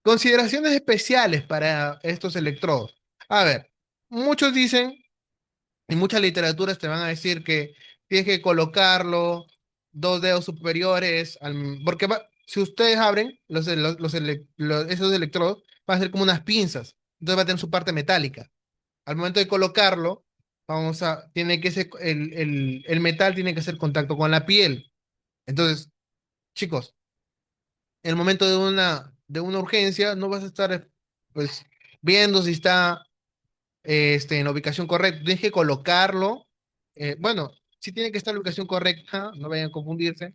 Consideraciones especiales para estos electrodos. A ver, muchos dicen y muchas literaturas te van a decir que tienes que colocarlo dos dedos superiores, porque si ustedes abren esos electrodos, van a ser como unas pinzas, entonces va a tener su parte metálica. Al momento de colocarlo, tiene que ser, el metal tiene que hacer contacto con la piel. Entonces, chicos, en el momento de una urgencia, no vas a estar, pues, viendo si está en la ubicación correcta. Tienes que colocarlo. Bueno, sí tiene que estar en la ubicación correcta, no vayan a confundirse.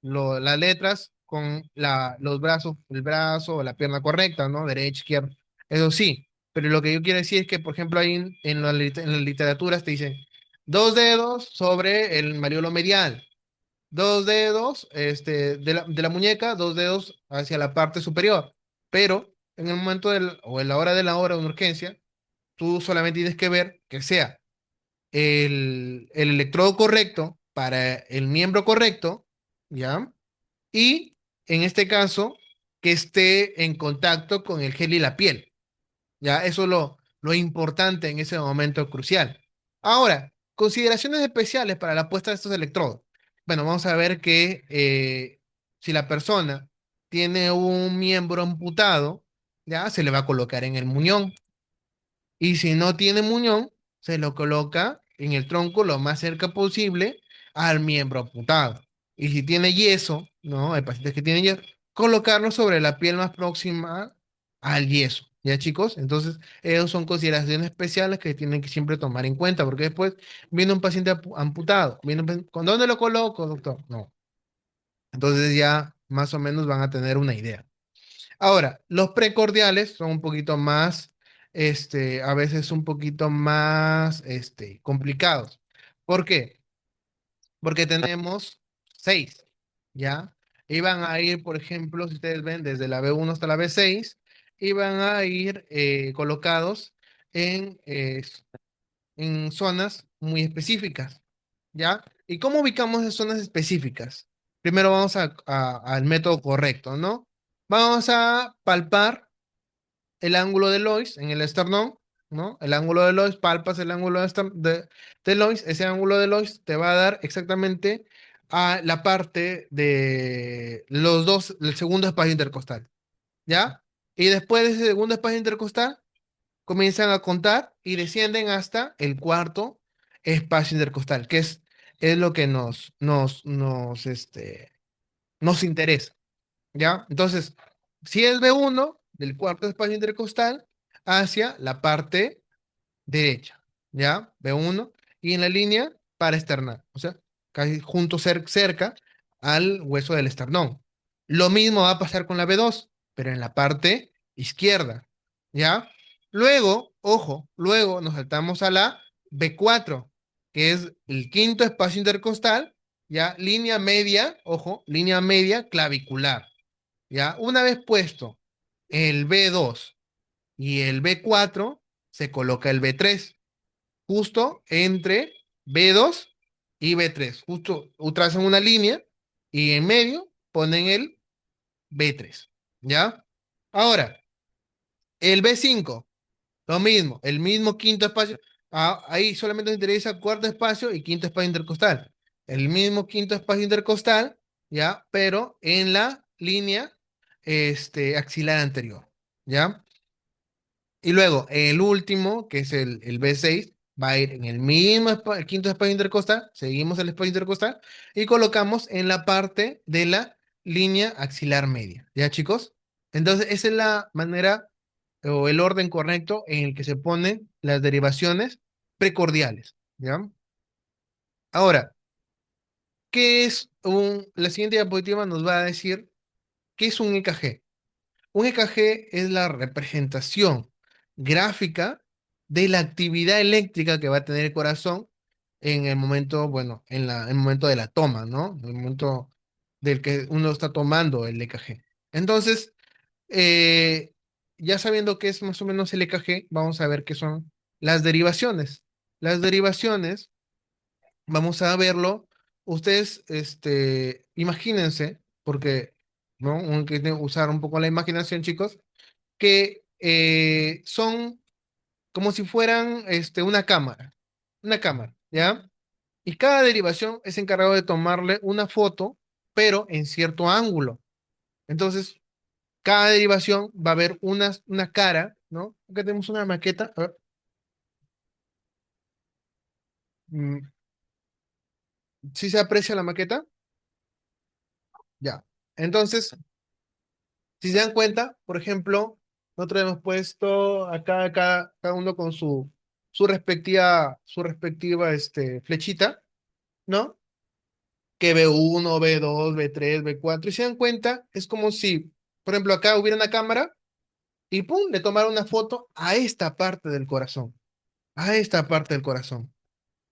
Las letras con los brazos, el brazo o la pierna correcta, ¿no? Derecha, izquierda. Eso sí. Pero lo que yo quiero decir es que, por ejemplo, ahí en las literaturas te dicen dos dedos sobre el mariolo medial, dos dedos de la muñeca, dos dedos hacia la parte superior. Pero en el momento o en la hora de una urgencia, tú solamente tienes que ver que sea el electrodo correcto para el miembro correcto, ¿ya? Y en este caso, que esté en contacto con el gel y la piel, ¿ya? Eso es lo importante en ese momento crucial. Ahora, consideraciones especiales para la puesta de estos electrodos. Bueno, vamos a ver que si la persona tiene un miembro amputado, ya se le va a colocar en el muñón. Y si no tiene muñón, se lo coloca en el tronco lo más cerca posible al miembro apuntado. Y si tiene yeso, ¿no? Hay pacientes que tienen yeso, colocarlo sobre la piel más próxima al yeso. ¿Ya, chicos? Entonces, esas son consideraciones especiales que tienen que siempre tomar en cuenta, porque después viene un paciente amputado. ¿Con dónde lo coloco, doctor? No. Entonces ya más o menos van a tener una idea. Ahora, los precordiales son un poquito más, a veces un poquito más, complicados. ¿Por qué? Porque tenemos seis, ¿ya? Y van a ir, por ejemplo, si ustedes ven, desde la B1 hasta la B6, y van a ir colocados en zonas muy específicas, ¿ya? ¿Y cómo ubicamos esas zonas específicas? Primero vamos al método correcto, ¿no? Vamos a palpar el ángulo de Lois en el esternón, ¿no? El ángulo de Lois, palpas el ángulo de Lois, ese ángulo de Lois te va a dar exactamente a la parte de los dos, el segundo espacio intercostal, ¿ya? Y después de ese segundo espacio intercostal, comienzan a contar y descienden hasta el cuarto espacio intercostal, que es es lo que nos interesa, ¿ya? Entonces, si es B1 del cuarto espacio intercostal hacia la parte derecha, ¿ya? B1 y en la línea paraesternal, o sea, casi junto cerca al hueso del esternón. Lo mismo va a pasar con la B2, pero en la parte izquierda, ¿ya? Luego, ojo, luego nos saltamos a la B4, que es el quinto espacio intercostal, ¿ya? Línea media, ojo, línea media clavicular, ¿ya? Una vez puesto el B2 y el B4, se coloca el B3 justo entre B2 y B3. Justo trazan una línea y en medio ponen el B3. ¿Ya? Ahora, el B5, lo mismo, el mismo quinto espacio. Ah, ahí solamente nos interesa cuarto espacio y quinto espacio intercostal. El mismo quinto espacio intercostal, ¿ya? Pero en la línea axilar anterior. ¿Ya? Y luego, el último, que es el B6, va a ir en el mismo el quinto espacio intercostal, seguimos el espacio intercostal y colocamos en la parte de la línea axilar media. ¿Ya, chicos? Entonces, esa es la manera o el orden correcto en el que se ponen las derivaciones precordiales. ¿Ya? Ahora, la siguiente diapositiva nos va a decir qué es un EKG. Un EKG es la representación gráfica de la actividad eléctrica que va a tener el corazón en el momento, bueno, en el momento de la toma, ¿no? En el momento del que uno está tomando el EKG. Entonces, eh, ya sabiendo qué es más o menos el EKG, vamos a ver qué son las derivaciones. Las derivaciones, vamos a verlo. Ustedes, imagínense, porque, ¿no? Uno que tiene que usar un poco la imaginación, chicos, que son como si fueran una cámara, ¿ya? Y cada derivación es encargado de tomarle una foto, pero en cierto ángulo. Entonces, cada derivación va a haber una cara, ¿no? Acá tenemos una maqueta. A ver, ¿sí se aprecia la maqueta? Ya. Entonces, si se dan cuenta, por ejemplo, nosotros hemos puesto acá cada uno con su respectiva flechita, ¿no? Que B1, B2, B3, B4. Y se dan cuenta, es como si, por ejemplo, acá hubiera una cámara y ¡pum! Le tomara una foto a esta parte del corazón. A esta parte del corazón.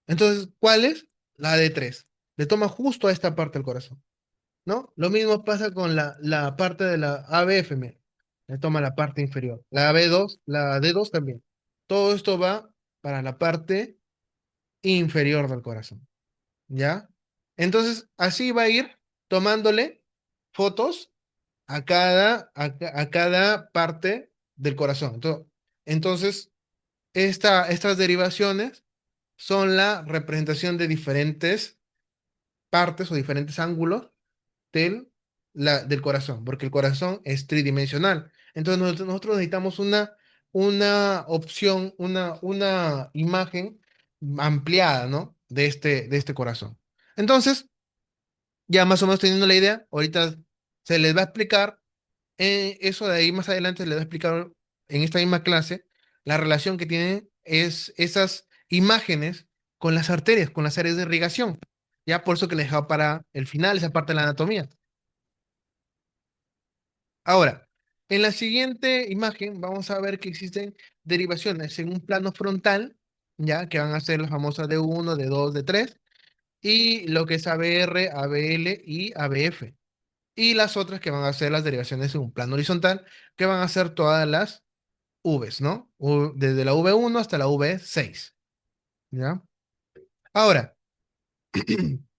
Entonces, ¿cuál es? La D3. Le toma justo a esta parte del corazón, ¿no? Lo mismo pasa con la parte de la ABF, mira. Le toma la parte inferior. La B2, la D2 también. Todo esto va para la parte inferior del corazón. ¿Ya? Entonces, así va a ir tomándole fotos a cada parte del corazón. Entonces, estas derivaciones son la representación de diferentes partes o diferentes ángulos del corazón, porque el corazón es tridimensional. Entonces, nosotros necesitamos una opción, una imagen ampliada, ¿no? De este corazón. Entonces, ya más o menos teniendo la idea, ahorita se les va a explicar, eso de ahí más adelante se les va a explicar en esta misma clase, la relación que tienen es esas imágenes con las arterias, con las áreas de irrigación. Ya por eso que les he dejado para el final esa parte de la anatomía. Ahora, en la siguiente imagen vamos a ver que existen derivaciones en un plano frontal, ya que van a ser las famosas D1, D2, D3, y lo que es ABR, ABL y ABF. Y las otras que van a ser las derivaciones en un plano horizontal, que van a ser todas las Vs, ¿no? Desde la V1 hasta la V6, ¿ya? Ahora,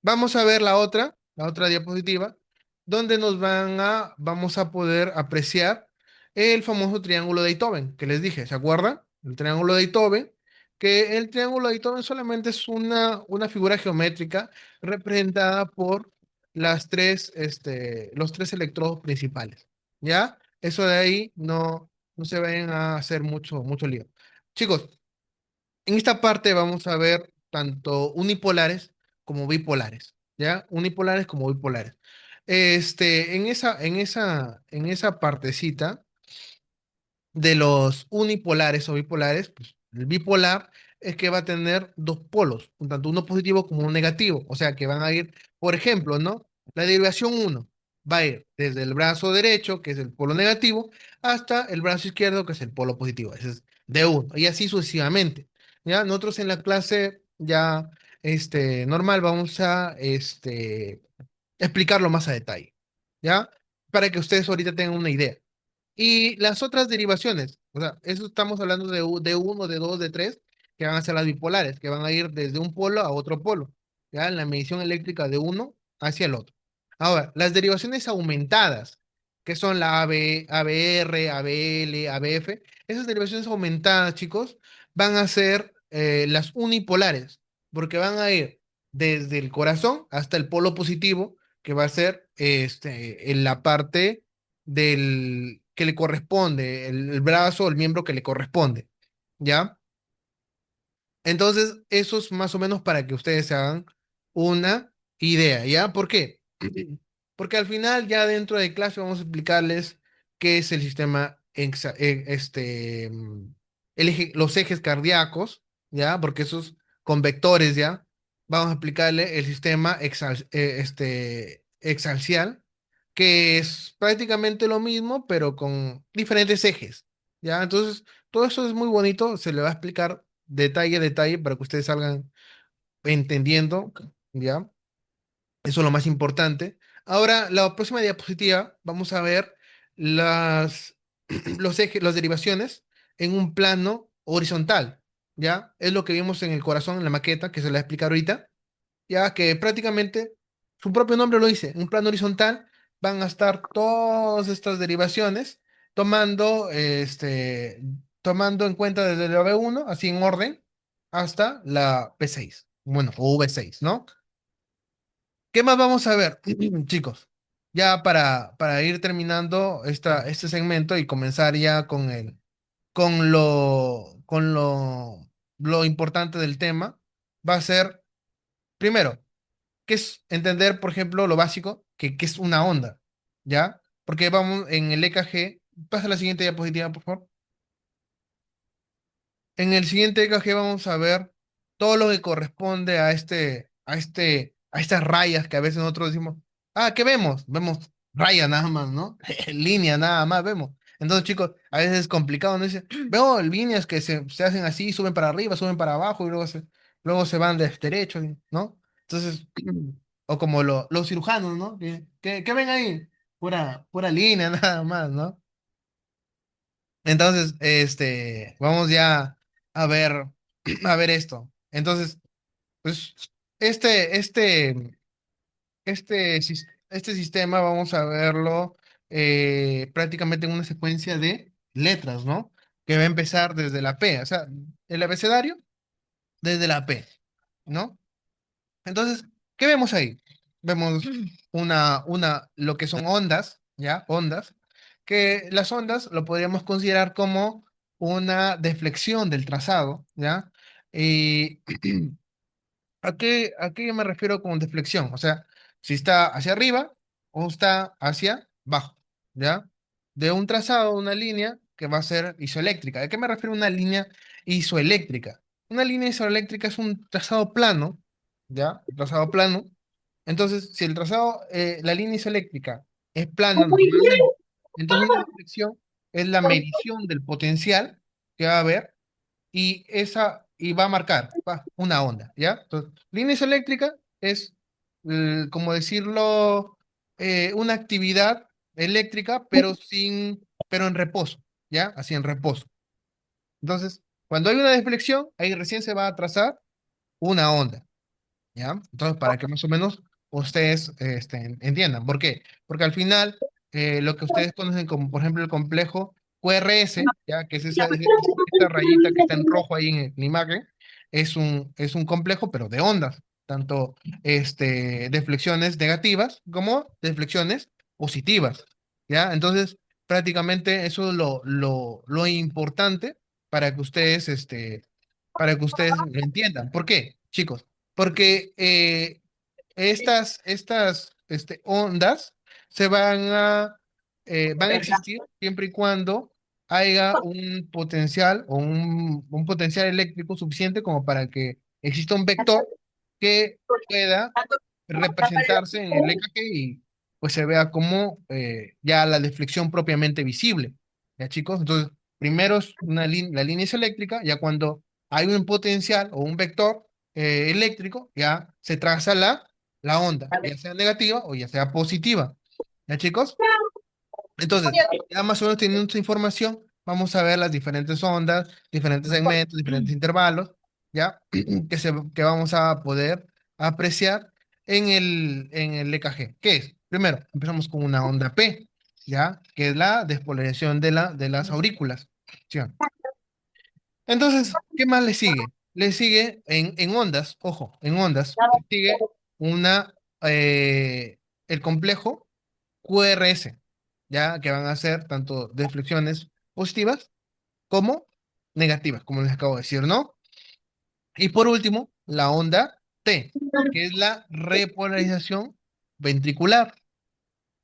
vamos a ver la otra diapositiva, donde vamos a poder apreciar el famoso triángulo de Einthoven, que les dije, ¿se acuerdan? El triángulo de Einthoven, que el triángulo de Einthoven solamente es una figura geométrica representada por los tres electrodos principales, ¿ya? Eso de ahí no se vayan a hacer mucho lío. Chicos, en esta parte vamos a ver tanto unipolares como bipolares, ¿ya? Unipolares como bipolares. En esa partecita de los unipolares o bipolares, pues el bipolar es que va a tener dos polos, un tanto uno positivo como uno negativo, o sea que van a ir, por ejemplo, ¿no? La derivación uno va a ir desde el brazo derecho, que es el polo negativo, hasta el brazo izquierdo, que es el polo positivo, ese es de uno, y así sucesivamente, ¿ya? Nosotros en la clase ya normal vamos a explicarlo más a detalle, ¿ya? Para que ustedes ahorita tengan una idea. Y las otras derivaciones, o sea, eso estamos hablando de uno, de dos, de tres, que van a ser las bipolares, que van a ir desde un polo a otro polo, ¿ya? En la medición eléctrica de uno hacia el otro. Ahora, las derivaciones aumentadas, que son la AB, ABR, ABL, ABF, esas derivaciones aumentadas, chicos, van a ser las unipolares, porque van a ir desde el corazón hasta el polo positivo, que va a ser en la parte del que le corresponde, el brazo o el miembro que le corresponde, ¿ya? Entonces, eso es más o menos para que ustedes se hagan una idea, ¿ya? ¿Por qué? Porque al final, ya dentro de clase, vamos a explicarles qué es el sistema, los ejes cardíacos, ¿ya? Porque esos con vectores, ¿ya? Vamos a explicarle el sistema exaxial, que es prácticamente lo mismo, pero con diferentes ejes, ¿ya? Entonces, todo eso es muy bonito, se le va a explicar detalle a detalle para que ustedes salgan entendiendo, ¿ya? Eso es lo más importante. Ahora, la próxima diapositiva, vamos a ver las, los ejes, las derivaciones en un plano horizontal, ¿ya? Es lo que vimos en el corazón, en la maqueta, que se la voy a explicar ahorita, ya que prácticamente su propio nombre lo dice, en un plano horizontal van a estar todas estas derivaciones tomando, tomando en cuenta desde la B1, así en orden, hasta la P6, bueno, o V6, ¿no? ¿Qué más vamos a ver, chicos? Ya para ir terminando este segmento y comenzar ya con lo importante del tema, va a ser, primero, que es entender, por ejemplo, lo básico, que es una onda, ¿ya? Porque vamos en el EKG, pasa la siguiente diapositiva, por favor. En el siguiente EKG vamos a ver todo lo que corresponde a estas rayas que a veces nosotros decimos, ah, ¿qué vemos? Vemos rayas nada más, ¿no? Línea nada más vemos. Entonces, chicos, a veces es complicado, ¿no? Dice, veo líneas que se hacen así, suben para arriba, suben para abajo y luego se van de derecho, ¿no? Entonces, o como los cirujanos, ¿no? ¿Qué ven ahí? Pura línea nada más, ¿no? Entonces, vamos ya a ver, a ver esto. Entonces, pues, este, este, este sistema vamos a verlo prácticamente en una secuencia de letras, ¿no? Que va a empezar desde la P, o sea, el abecedario desde la P, ¿no? Entonces, ¿qué vemos ahí? Vemos lo que son ondas, ¿ya? Ondas, que las ondas lo podríamos considerar como una deflexión del trazado, ¿ya? Y ¿a qué yo me refiero con deflexión? O sea, si está hacia arriba o está hacia abajo, ¿ya? De un trazado, una línea que va a ser isoeléctrica. ¿A qué me refiero una línea isoeléctrica? Una línea isoeléctrica es un trazado plano, ¿ya? Un trazado plano. Entonces, si el trazado, la línea isoeléctrica es plana normalmente, entonces una deflexión es la medición del potencial que va a haber y va a marcar una onda, ¿ya? Entonces, línea isoeléctrica es, como decirlo, una actividad eléctrica, pero en reposo, ¿ya? Así en reposo. Entonces, cuando hay una deflexión, ahí recién se va a trazar una onda. ¿Ya? Entonces, para que más o menos ustedes entiendan. ¿Por qué? Porque al final, lo que ustedes conocen como, por ejemplo, el complejo QRS, ¿ya? Que es esta rayita que está en rojo ahí en la imagen, es un complejo, pero de ondas, tanto deflexiones negativas como deflexiones positivas, ¿ya? Entonces, prácticamente eso es lo importante para que ustedes, para que ustedes lo entiendan. ¿Por qué, chicos? porque estas ondas se van a existir siempre y cuando haya un potencial o un potencial eléctrico suficiente como para que exista un vector que pueda representarse en el EKG y pues se vea como ya la deflexión propiamente visible. ¿Ya, chicos? Entonces, primero es la línea es eléctrica, ya cuando hay un potencial o un vector eléctrico, ya se traza la onda, ya sea negativa o ya sea positiva. ¿Ya, chicos? Entonces, ya más o menos teniendo esta información, vamos a ver las diferentes ondas, diferentes segmentos, diferentes intervalos, ¿ya? Que vamos a poder apreciar en el EKG. ¿Qué es? Primero, empezamos con una onda P, ¿ya? Que es la despolarización de las aurículas. ¿Sí? Entonces, ¿qué más le sigue? Le sigue en ondas, ojo, en ondas, le sigue una, el complejo QRS, ya que van a ser tanto deflexiones positivas como negativas, como les acabo de decir, ¿no? Y por último, la onda T, que es la repolarización ventricular.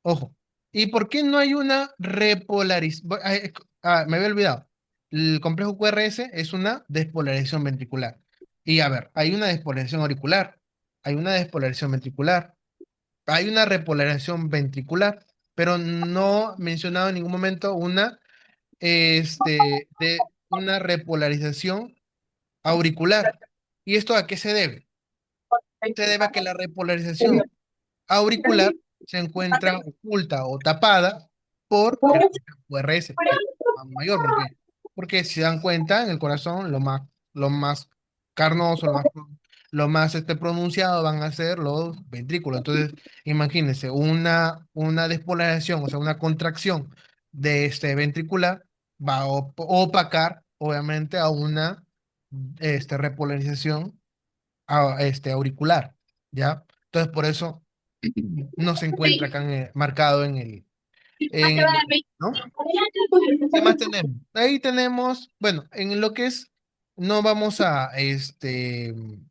Ojo. ¿Y por qué no hay una repolarización? Me había olvidado. El complejo QRS es una despolarización ventricular. Y a ver, hay una despolarización auricular, hay una despolarización ventricular, hay una repolarización ventricular, pero no he mencionado en ningún momento una repolarización auricular. ¿Y esto a qué se debe? Se debe a que la repolarización auricular se encuentra oculta o tapada por el QRS, que es mayor. ¿Por qué? Porque si se dan cuenta, en el corazón lo más carnoso, lo más pronunciado van a ser los ventrículos. Entonces, imagínense, una despolarización, o sea, una contracción de este ventricular va a opacar, obviamente, a una repolarización auricular, ¿ya? Entonces, por eso no se encuentra acá marcado en el, ¿no? ¿Qué más tenemos? Ahí tenemos, bueno, en lo que es, no vamos a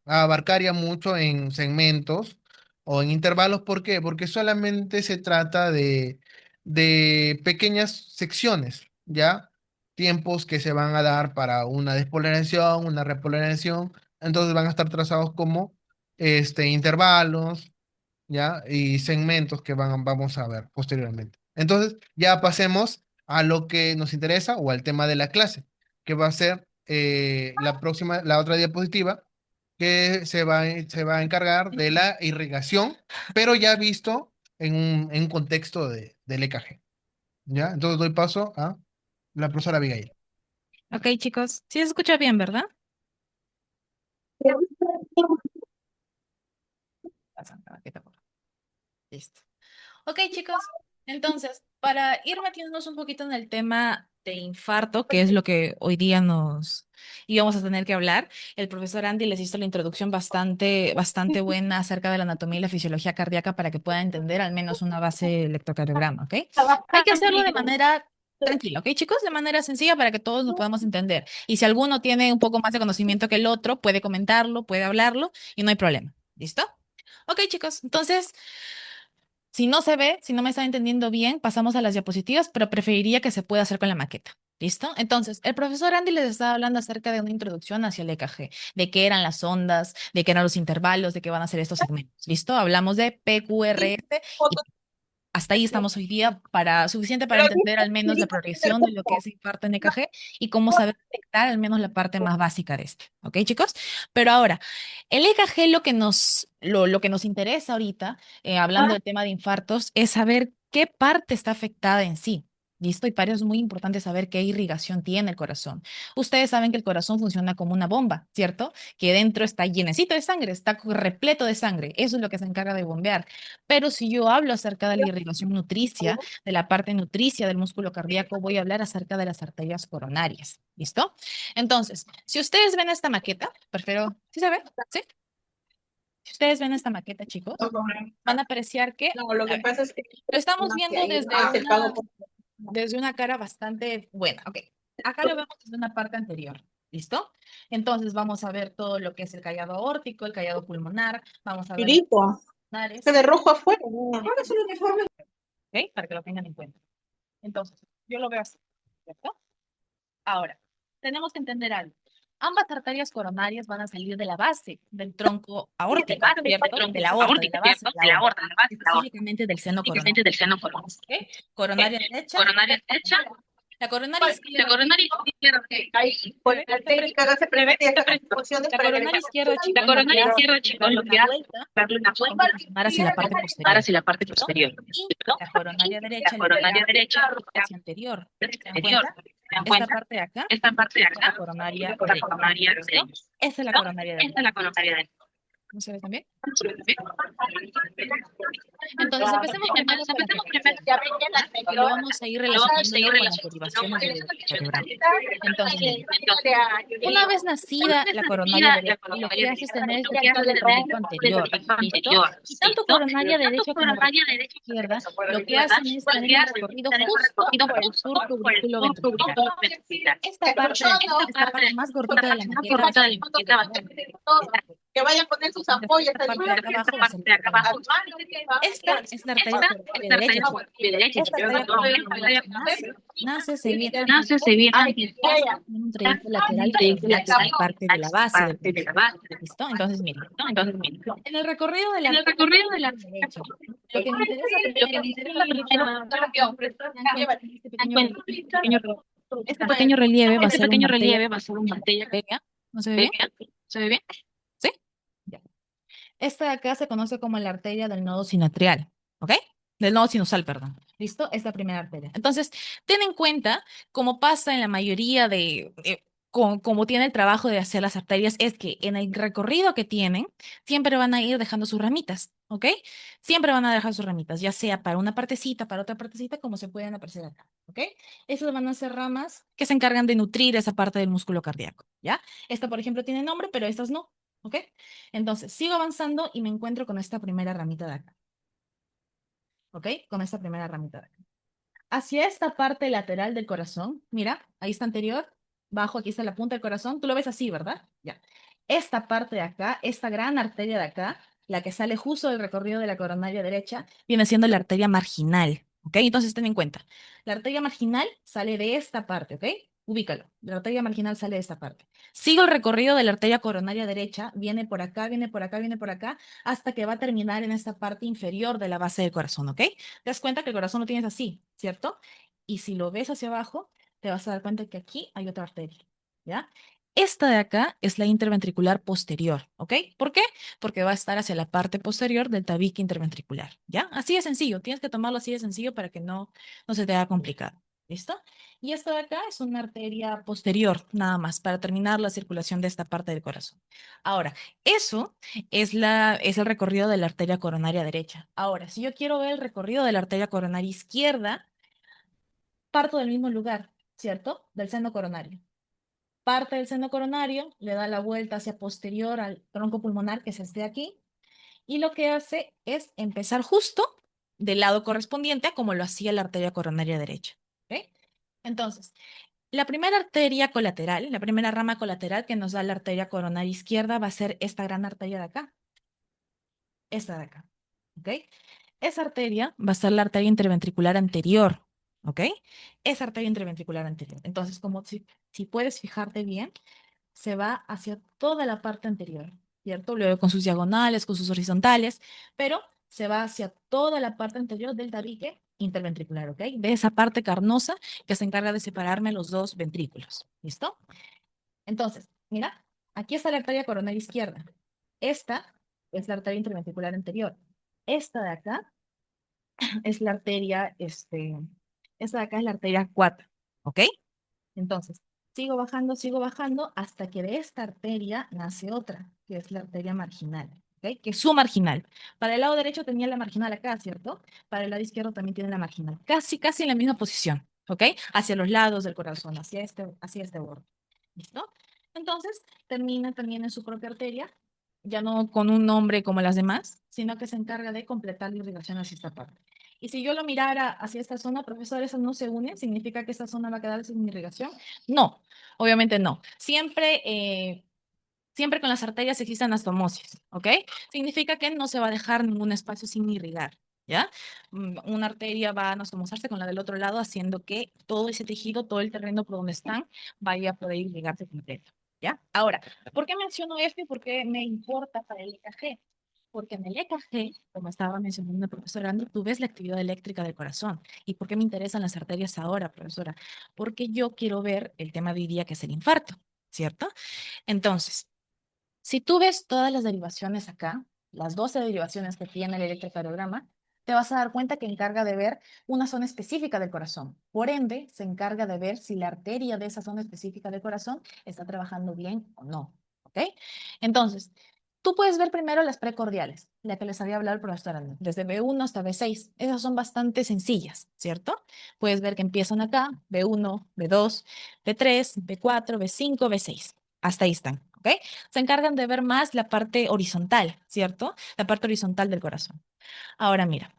abarcar ya mucho en segmentos o en intervalos. ¿Por qué? Porque solamente se trata de pequeñas secciones, ¿ya? Tiempos que se van a dar para una despolarización, una repolarización, entonces van a estar trazados como intervalos, ¿ya? Y segmentos que vamos a ver posteriormente. Entonces, ya pasemos a lo que nos interesa o al tema de la clase, que va a ser la otra diapositiva, que se va a encargar de la irrigación, pero ya visto en un contexto del EKG, ¿ya? Entonces doy paso a la profesora Abigail. Ok, chicos, sí se escucha bien, ¿verdad? Pasa, aquí te pongo. Listo. Ok, chicos, entonces, para ir metiéndonos un poquito en el tema de infarto, que es lo que hoy día nos íbamos a tener que hablar, el profesor Andy les hizo la introducción bastante, bastante buena acerca de la anatomía y la fisiología cardíaca para que puedan entender al menos una base de electrocardiograma, ¿ok? Hay que hacerlo de manera tranquila, ¿ok, chicos? De manera sencilla para que todos lo podamos entender. Y si alguno tiene un poco más de conocimiento que el otro, puede comentarlo, puede hablarlo y no hay problema. ¿Listo? Ok, chicos, entonces... Si no se ve, si no me está entendiendo bien, pasamos a las diapositivas, pero preferiría que se pueda hacer con la maqueta. ¿Listo? Entonces, el profesor Andy les estaba hablando acerca de una introducción hacia el EKG, de qué eran las ondas, de qué eran los intervalos, de qué van a ser estos segmentos. ¿Listo? Hablamos de PQRS y hasta ahí estamos hoy día suficiente para entender al menos la progresión de lo que es infarto en EKG y cómo saber detectar al menos la parte más básica de este. ¿Ok, chicos? Pero ahora, el EKG lo que nos interesa ahorita, hablando del tema de infartos, es saber qué parte está afectada en sí. ¿Listo? Y para eso es muy importante saber qué irrigación tiene el corazón. Ustedes saben que el corazón funciona como una bomba, ¿cierto? Que dentro está llenecito de sangre, está repleto de sangre. Eso es lo que se encarga de bombear. Pero si yo hablo acerca de la irrigación nutricia, de la parte nutricia del músculo cardíaco, voy a hablar acerca de las arterias coronarias. ¿Listo? Entonces, si ustedes ven esta maqueta, prefiero, ¿sí se ve? ¿Sí? Si ustedes ven esta maqueta, chicos, van a apreciar que, No, lo a que ver, pasa es que lo estamos más que viendo ahí desde acercado una, por... desde una cara bastante buena. Ok, acá lo vemos desde una parte anterior. ¿Listo? Entonces vamos a ver todo lo que es el callado aórtico, el callado pulmonar, vamos a ver las Grito, que pulmonares, de rojo afuera. ¿Cuál es el uniforme? ¿ok? Para que lo tengan en cuenta. Entonces, yo lo veo así, ¿cierto? Ahora, tenemos que entender algo. Ambas arterias coronarias van a salir de la base del tronco aórtico, ¿cierto? De la aorta, de Aórtica, la base ¿cierto? de la De la aorta, aorta, de la base, de la aorta. específicamente del seno coronario, Específicamente del seno coronal. ¿ok? Coronaria derecha, Coronaria derecha, la coronaria la izquierda, coronaria izquierda, que ahí, por ¿se ve? la técnica que se prevé, y esa función de La coronaria prevención. izquierda, La chicos, lo que coronaria hace izquierda, es chicos, darle lo una que hace vuelta, es darle una vuelta funcionar hacia la parte para posterior, hacia la parte ¿listo? posterior. Y ¿No? la coronaria derecha La lo que coronaria hace derecha, es hacia anterior. ¿Se dan exterior. cuenta? ¿Se dan Esta cuenta? parte de acá Esta parte de es la acá, coronaria la derecha, coronaria ¿listo? derecha. Esta es la ¿No? coronaria Esta derecha. es la coronaria derecha. ¿No se ve también? Entonces, empecemos primero Entonces, con la empecemos primero. coronaria y lo vamos a ir Lo vamos a seguir relacionándolo con las relacionando derivaciones con del electrocardiograma. Entonces, miren, entonces, una vez nacida la coronaria la derecha, lo coronaria que hace es derecha, tener este lo que tipo hace de es tener trayecto del anterior, trayecto ¿listo? anterior, Y tanto ¿listo? coronaria Tanto derecha como coronaria derecha izquierda, lo que izquierda, hacen es lo tener que un hace recorrido tener un justo recorrido por el justo surco por el ventrículo surco ventricular. ventricular. Esta parte más gordita de la Más maqueta va a gordita ser del maqueta va a ser que vaya a poner sus mientras que apoyos esta allí. parte de acá abajo va a ser De la acá coronaria. abajo. Esta es la arteria Esta coronaria es la derecha, arteria chicos. derecha. Esta arteria coronaria derecha nace, se viene Nace, se viene en un trayecto lateral que va hacia la parte de la base del parte de la corazón. base. ¿Listo? Entonces, miren, ¿No? Entonces, mira, en el recorrido de la en el arteria recorrido de la coronaria derecha, lo que me interesa lo que primero me es interesa primero, se dan cuenta que este dan cuenta, pequeño relieve va a este ser una pequeño arteria relieve va a ser una arteria arteria. ¿No se ve bien? arteria. ¿Se ve bien? ¿Sí? Ya. Esta de acá se conoce como la arteria del nodo sinoatrial, ¿ok? Del nodo sinusal, perdón. ¿Listo? Es la primera arteria. Entonces, ten en cuenta, como pasa en la mayoría como tiene el trabajo de hacer las arterias, es que en el recorrido que tienen, siempre van a ir dejando sus ramitas, ¿ok? Siempre van a dejar sus ramitas, ya sea para una partecita, para otra partecita, como se pueden apreciar acá, ¿ok? Esas van a ser ramas que se encargan de nutrir esa parte del músculo cardíaco, ¿ya? Esta, por ejemplo, tiene nombre, pero estas no, ¿ok? Entonces, sigo avanzando y me encuentro con esta primera ramita de acá. ¿Ok? Con esta primera ramita de acá. Hacia esta parte lateral del corazón, mira, ahí está anterior, bajo, aquí está la punta del corazón, tú lo ves así, ¿verdad? Ya. Esta parte de acá, esta gran arteria de acá, la que sale justo del recorrido de la coronaria derecha, viene siendo la arteria marginal, ¿ok? Entonces ten en cuenta, la arteria marginal sale de esta parte, ¿ok? Ubícalo, la arteria marginal sale de esta parte. Sigo el recorrido de la arteria coronaria derecha, viene por acá, viene por acá, viene por acá, hasta que va a terminar en esta parte inferior de la base del corazón, ¿ok? Te das cuenta que el corazón lo tienes así, ¿cierto? Y si lo ves hacia abajo, te vas a dar cuenta que aquí hay otra arteria, ¿ya? Esta de acá es la interventricular posterior, ¿ok? ¿Por qué? Porque va a estar hacia la parte posterior del tabique interventricular, ¿ya? Así de sencillo, tienes que tomarlo así de sencillo para que no se te haga complicado, ¿listo? Y esta de acá es una arteria posterior, nada más, para terminar la circulación de esta parte del corazón. Ahora, eso es el recorrido de la arteria coronaria derecha. Ahora, si yo quiero ver el recorrido de la arteria coronaria izquierda, parto del mismo lugar, ¿cierto? Del seno coronario. Parte del seno coronario, le da la vuelta hacia posterior al tronco pulmonar, que es este de aquí, y lo que hace es empezar justo del lado correspondiente a como lo hacía la arteria coronaria derecha. ¿Ok? Entonces, la primera arteria colateral, la primera rama colateral que nos da la arteria coronaria izquierda va a ser esta gran arteria de acá, esta de acá. ¿Ok? Esa arteria va a ser la arteria interventricular anterior, ¿ok? Esa arteria interventricular anterior. Entonces, como si puedes fijarte bien, se va hacia toda la parte anterior, ¿cierto? Luego con sus diagonales, con sus horizontales, pero se va hacia toda la parte anterior del tabique interventricular, ¿ok? De esa parte carnosa que se encarga de separarme los dos ventrículos, ¿listo? Entonces, mira, aquí está la arteria coronaria izquierda. Esta es la arteria interventricular anterior. Esta de acá es la arteria, esta de acá es la arteria 4, ¿ok? Entonces, sigo bajando hasta que de esta arteria nace otra, que es la arteria marginal, ¿ok? Que es su marginal. Para el lado derecho tenía la marginal acá, ¿cierto? Para el lado izquierdo también tiene la marginal. Casi, casi en la misma posición, ¿ok? Hacia los lados del corazón, hacia este borde. ¿Listo? Entonces, termina también en su propia arteria, ya no con un nombre como las demás, sino que se encarga de completar la irrigación hacia esta parte. Y si yo lo mirara hacia esta zona, profesor, ¿eso no se une? ¿Significa que esta zona va a quedar sin irrigación? No, obviamente no. Siempre con las arterias existe anastomosis, ¿ok? Significa que no se va a dejar ningún espacio sin irrigar, ¿ya? Una arteria va a anastomosarse con la del otro lado, haciendo que todo ese tejido, todo el terreno por donde están, vaya a poder irrigarse completo, ¿ya? Ahora, ¿por qué menciono esto y por qué me importa para el EKG? Porque en el EKG, como estaba mencionando el profesor Andy, tú ves la actividad eléctrica del corazón. ¿Y por qué me interesan las arterias ahora, profesora? Porque yo quiero ver el tema de hoy día, que es el infarto, ¿cierto? Entonces, si tú ves todas las derivaciones acá, las 12 derivaciones que tiene el electrocardiograma, te vas a dar cuenta que encarga de ver una zona específica del corazón. Por ende, se encarga de ver si la arteria de esa zona específica del corazón está trabajando bien o no. ¿Ok? Entonces, tú puedes ver primero las precordiales, la que les había hablado el profesor Andrés, desde B1 hasta B6. Esas son bastante sencillas, ¿cierto? Puedes ver que empiezan acá, B1, B2, B3, B4, B5, B6. Hasta ahí están, ¿ok? Se encargan de ver más la parte horizontal, ¿cierto? La parte horizontal del corazón. Ahora mira,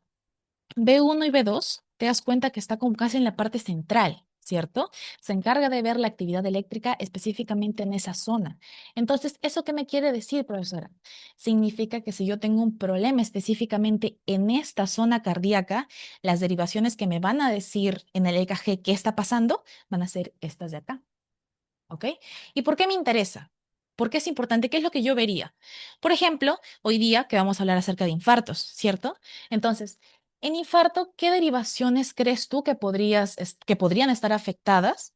B1 y B2, te das cuenta que está como casi en la parte central, ¿cierto? Se encarga de ver la actividad eléctrica específicamente en esa zona. Entonces, ¿eso qué me quiere decir, profesora? Significa que si yo tengo un problema específicamente en esta zona cardíaca, las derivaciones que me van a decir en el EKG qué está pasando van a ser estas de acá. ¿Ok? ¿Y por qué me interesa? ¿Por qué es importante? ¿Qué es lo que yo vería? Por ejemplo, hoy día que vamos a hablar acerca de infartos, ¿cierto? Entonces, en infarto, ¿qué derivaciones crees tú que que podrían estar afectadas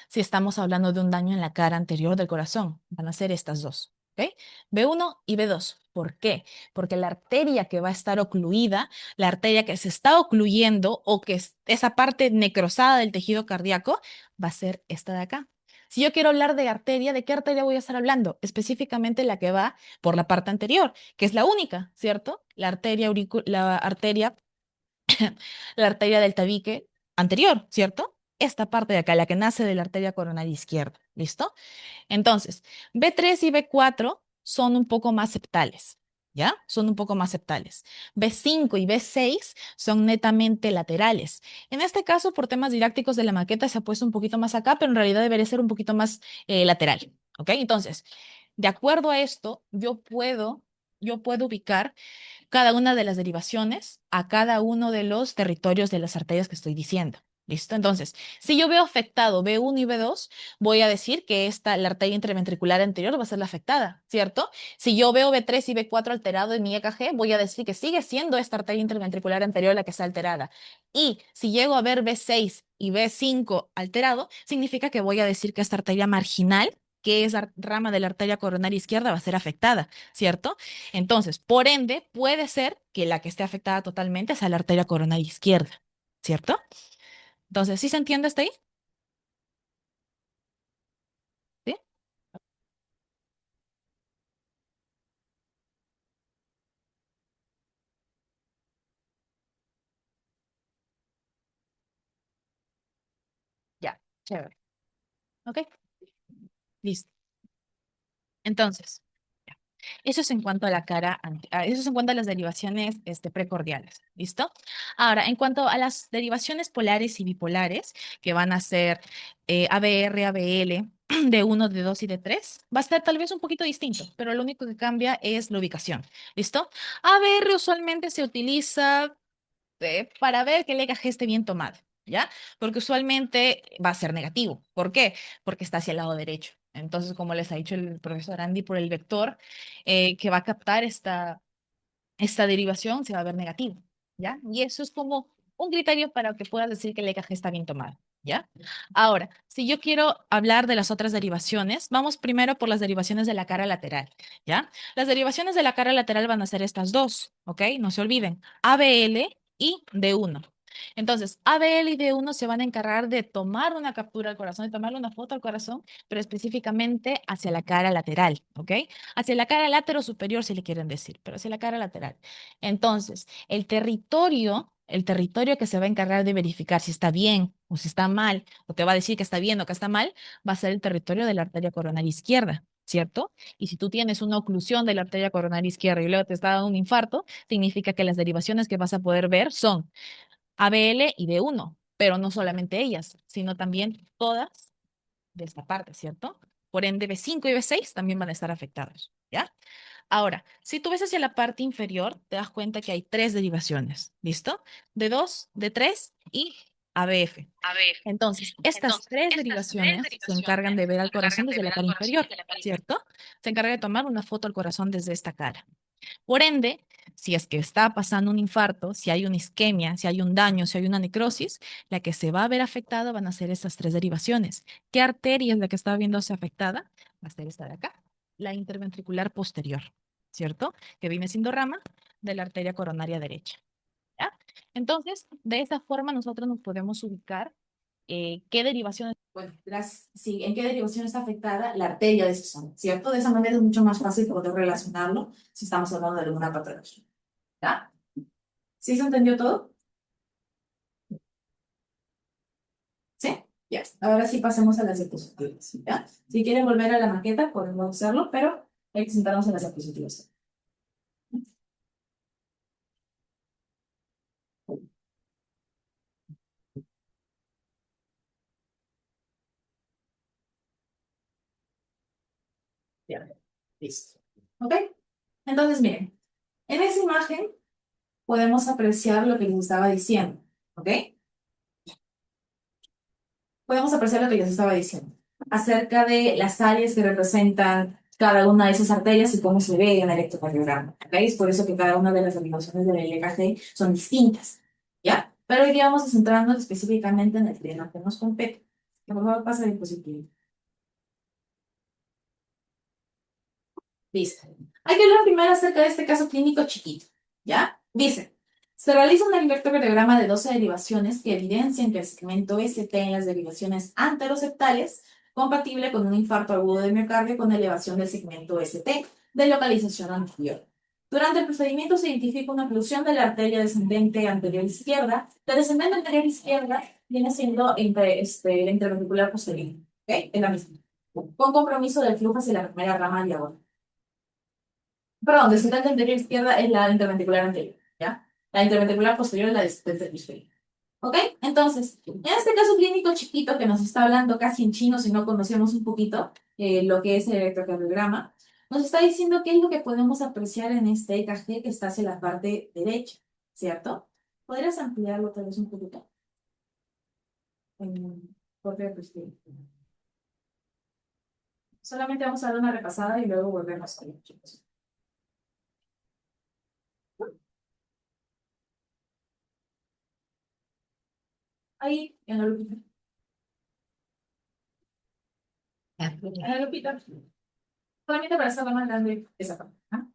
si estamos hablando de un daño en la cara anterior del corazón? Van a ser estas dos, ¿ok? B1 y B2. ¿Por qué? Porque la arteria que va a estar ocluida, la arteria que se está ocluyendo o que es esa parte necrosada del tejido cardíaco, va a ser esta de acá. Si yo quiero hablar de arteria, ¿de qué arteria voy a estar hablando? Específicamente la que va por la parte anterior, que es la única, ¿cierto? La arteria del tabique anterior, ¿cierto? Esta parte de acá, la que nace de la arteria coronaria izquierda, ¿listo? Entonces, B3 y B4 son un poco más septales, ¿ya? Son un poco más septales. B5 y B6 son netamente laterales. En este caso, por temas didácticos de la maqueta, se ha puesto un poquito más acá, pero en realidad debería ser un poquito más lateral, ¿ok? Entonces, de acuerdo a esto, yo puedo ubicar cada una de las derivaciones a cada uno de los territorios de las arterias que estoy diciendo. ¿Listo? Entonces, si yo veo afectado B1 y B2, voy a decir que la arteria interventricular anterior va a ser la afectada, ¿cierto? Si yo veo B3 y B4 alterado en mi EKG, voy a decir que sigue siendo esta arteria interventricular anterior la que está alterada. Y si llego a ver B6 y B5 alterado, significa que voy a decir que esta arteria marginal, que es la rama de la arteria coronaria izquierda, va a ser afectada, ¿cierto? Entonces, por ende, puede ser que la que esté afectada totalmente sea la arteria coronaria izquierda, ¿cierto? Entonces, ¿sí se entiende hasta ahí? ¿Sí? Ya, chévere. ¿Ok? Listo. Entonces, ya. Eso es en cuanto a eso es en cuanto a las derivaciones precordiales. ¿Listo? Ahora, en cuanto a las derivaciones polares y bipolares, que van a ser ABR, ABL, de uno, de 2 y de 3, va a ser tal vez un poquito distinto, pero lo único que cambia es la ubicación. ¿Listo? ABR usualmente se utiliza para ver que el EKG esté bien tomado, ¿ya? Porque usualmente va a ser negativo. ¿Por qué? Porque está hacia el lado derecho. Entonces, como les ha dicho el profesor Andy, por el vector que va a captar esta derivación se va a ver negativo, ¿ya? Y eso es como un criterio para que puedas decir que el EKG está bien tomado, ¿ya? Ahora, si yo quiero hablar de las otras derivaciones, vamos primero por las derivaciones de la cara lateral, ¿ya? Las derivaciones de la cara lateral van a ser estas dos, ¿ok? No se olviden, ABL y D1. Entonces, ABL y D1 se van a encargar de tomar una captura al corazón, de tomarle una foto al corazón, pero específicamente hacia la cara lateral, ¿ok? Hacia la cara lateral superior, si le quieren decir, pero hacia la cara lateral. Entonces, el territorio que se va a encargar de verificar si está bien o si está mal, o te va a decir que está bien o que está mal, va a ser el territorio de la arteria coronaria izquierda. ¿cierto? Y si tú tienes una oclusión de la arteria coronaria izquierda y luego te está dando un infarto, significa que las derivaciones que vas a poder ver son ABL y B1, pero no solamente ellas, sino también todas de esta parte, ¿cierto? Por ende, B5 y B6 también van a estar afectados, ¿ya? Ahora, si tú ves hacia la parte inferior, te das cuenta que hay tres derivaciones, ¿listo? D2, D3 y ABF. Entonces, estas tres derivaciones se encargan de ver al corazón desde la cara inferior, ¿cierto? Se encarga de tomar una foto al corazón desde esta cara. Por ende, si es que está pasando un infarto, si hay una isquemia, si hay un daño, si hay una necrosis, la que se va a ver afectada van a ser estas tres derivaciones. ¿Qué arteria es la que está viéndose afectada? Va a ser esta de acá, la interventricular posterior, ¿cierto? Que viene siendo rama de la arteria coronaria derecha. ¿Ya? Entonces, de esa forma nosotros nos podemos ubicar qué derivaciones, bueno, sí, en qué derivación está afectada la arteria de esa zona, ¿cierto? De esa manera es mucho más fácil poder relacionarlo si estamos hablando de alguna patología. ¿Ya? ¿Sí se entendió todo? ¿Sí? Ya. Ahora sí pasemos a las diapositivas, ¿ya? Si quieren volver a la maqueta, podemos hacerlo, pero hay que sentarnos en las diapositivas. Ya, listo. ¿Ok? Entonces, miren, en esa imagen podemos apreciar lo que les estaba diciendo, ¿ok? Podemos apreciar lo que les estaba diciendo acerca de las áreas que representan cada una de esas arterias y cómo se ve en el electrocardiograma. ¿Ok? Es por eso que cada una de las derivaciones del LKG son distintas. ¿Ya? Pero hoy día vamos a centrarnos específicamente en el tema que nos compete. Que por favor pasa a dispositivo. Listo. Hay que hablar primero acerca de este caso clínico chiquito. ¿Ya? Dice, se realiza un electrocardiograma de 12 derivaciones que evidencian que el segmento ST en las derivaciones anteroseptales compatible con un infarto agudo de miocardio con elevación del segmento ST de localización anterior. Durante el procedimiento se identifica una oclusión de la arteria descendente anterior izquierda. La descendente anterior izquierda viene siendo la interventricular posterior. ¿Ok? Es la misma. Con compromiso del flujo hacia la primera rama diagonal. Perdón, descendente anterior izquierda es la interventricular anterior, ¿ya? La interventricular posterior es la descendente hemisferio. ¿Ok? Entonces, en este caso clínico chiquito que nos está hablando casi en chino, si no conocemos un poquito lo que es el electrocardiograma, nos está diciendo qué es lo que podemos apreciar en este EKG que está hacia la parte derecha, ¿cierto? ¿Podrías ampliarlo tal vez un poquito? Porque, pues, solamente vamos a dar una repasada y luego volvemos a ver, chicos. Ahí, en la lupita. En la lupita. Solamente para hacerlo más grande esa parte. ¿Ah?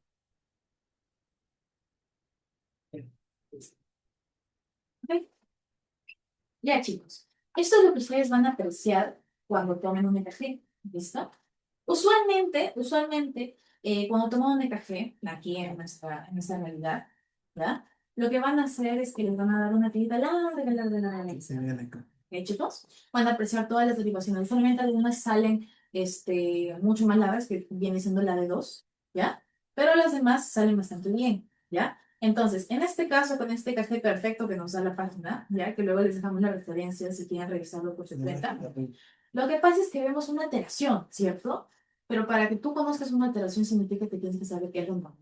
Ok. Ya, chicos. Esto es lo que ustedes van a apreciar cuando tomen un café. ¿Listo? Usualmente, cuando toman un café, aquí en nuestra realidad, ¿verdad? Lo que van a hacer es que les van a dar una tirita larga, larga, larga. Sí, bien acá. ¿Ok, chicos? Van a apreciar todas las derivaciones. Usualmente algunas salen mucho más largas, que viene siendo la de 2, ¿ya? Pero las demás salen bastante bien, ¿ya? Entonces, en este caso, con este café perfecto que nos da la página, ya que luego les dejamos la referencia si quieren revisarlo por su cuenta, lo que pasa es que vemos una alteración, ¿cierto? Pero para que tú conozcas una alteración significa que tienes que saber qué es lo normal.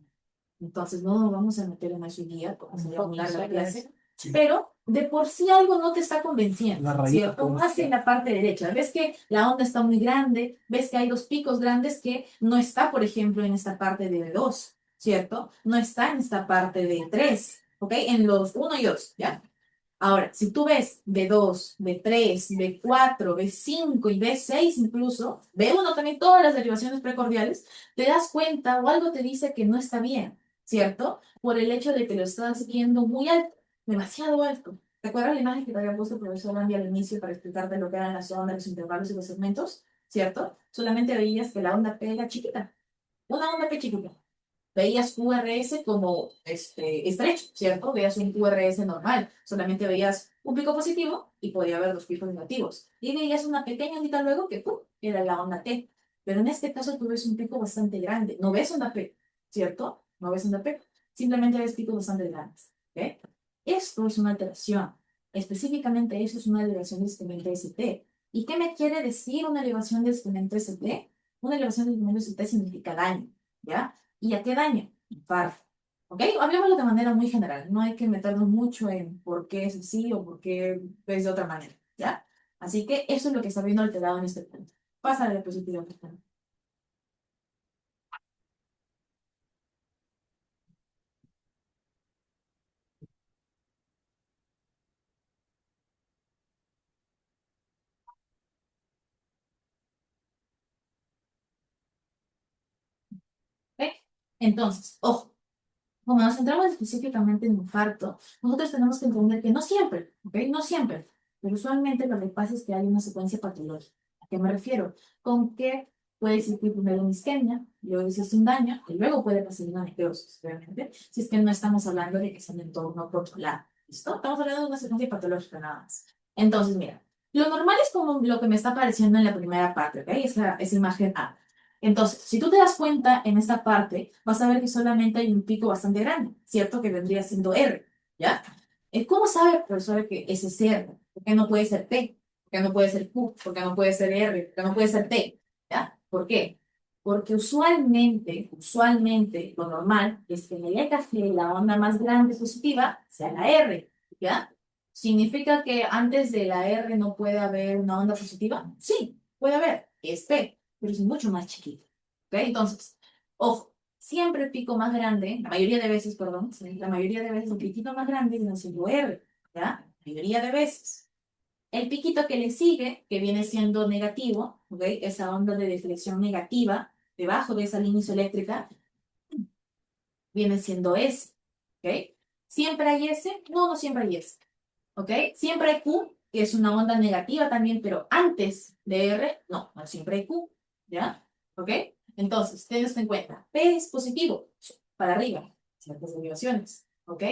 Entonces, no nos vamos a meter en eso hoy día, como sería muy larga la clase, pero de por sí algo no te está convenciendo, ¿cierto? Más en la parte derecha. Ves que la onda está muy grande, ves que hay dos picos grandes que no está, por ejemplo, en esta parte de dos, ¿cierto? No está en esta parte de 3, ¿ok? En los uno y 2, ¿ya? Ahora, si tú ves B2, B3, B4, B5 y B6 incluso, B1 también, todas las derivaciones precordiales, te das cuenta o algo te dice que no está bien, ¿cierto? Por el hecho de que lo estás viendo muy alto, demasiado alto. ¿Te acuerdas la imagen que te había puesto el profesor Andy al inicio para explicarte lo que eran las ondas, los intervalos y los segmentos? ¿Cierto? Solamente veías que la onda P era chiquita, una onda P chiquita. Veías QRS como estrecho, ¿cierto? Veías un QRS normal, solamente veías un pico positivo y podía haber dos picos negativos. Y veías una pequeña ondita luego que ¡pum! Era la onda T. Pero en este caso tú ves un pico bastante grande. No ves una P, ¿cierto? No ves una P. Simplemente ves picos bastante grandes. ¿Ok? Esto es una alteración. Específicamente eso es una elevación de exponente ST. ¿Y qué me quiere decir una elevación de exponente ST? Una elevación de exponente ST significa daño, ¿ya? ¿Y a qué daño? Infarto. ¿Ok? Hablemoslo de manera muy general. No hay que meternos mucho en por qué es así o por qué es de otra manera, ¿ya? Así que eso es lo que está viendo alterado en este punto. Pasa a la diapositiva, por favor. ¿Ok? Entonces, ojo. Como nos centramos específicamente en infarto, nosotros tenemos que entender que no siempre, ¿ok? No siempre, pero usualmente lo que pasa es que hay una secuencia patológica. ¿A qué me refiero? Con que puede existir primero una isquemia, luego existe un daño, y luego puede pasar una necrosis, obviamente, si es que no estamos hablando de que es un entorno controlado. ¿Listo? Estamos hablando de una secuencia patológica nada más. Entonces, mira, lo normal es como lo que me está apareciendo en la primera parte, ¿ok? Esa imagen A. Entonces, si tú te das cuenta en esta parte, vas a ver que solamente hay un pico bastante grande, ¿cierto? Que vendría siendo R, ¿ya? ¿Cómo sabe el profesor que ese es R? ¿Por qué no puede ser P? ¿Por qué no puede ser Q? ¿Por qué no puede ser R? ¿Por qué no puede ser T? ¿Ya? ¿Por qué? Porque usualmente, lo normal es que en el EKG la onda más grande positiva sea la R, ¿ya? ¿Significa que antes de la R no puede haber una onda positiva? Sí, puede haber, es P, pero es mucho más chiquito. ¿Ok? Entonces, ojo, siempre el pico más grande, la mayoría de veces, perdón, sí, la mayoría de veces el piquito más grande viene siendo R, ¿ya? La mayoría de veces. El piquito que le sigue, que viene siendo negativo, ¿ok? Esa onda de deflexión negativa, debajo de esa línea isoeléctrica, viene siendo S, ¿ok? ¿Siempre hay S? No, no siempre hay S. ¿Ok? Siempre hay Q, que es una onda negativa también, pero antes de R, no, no siempre hay Q, ¿ya? ¿Ok? Entonces, ten esto en cuenta. P es positivo, para arriba, ciertas derivaciones, ¿ok?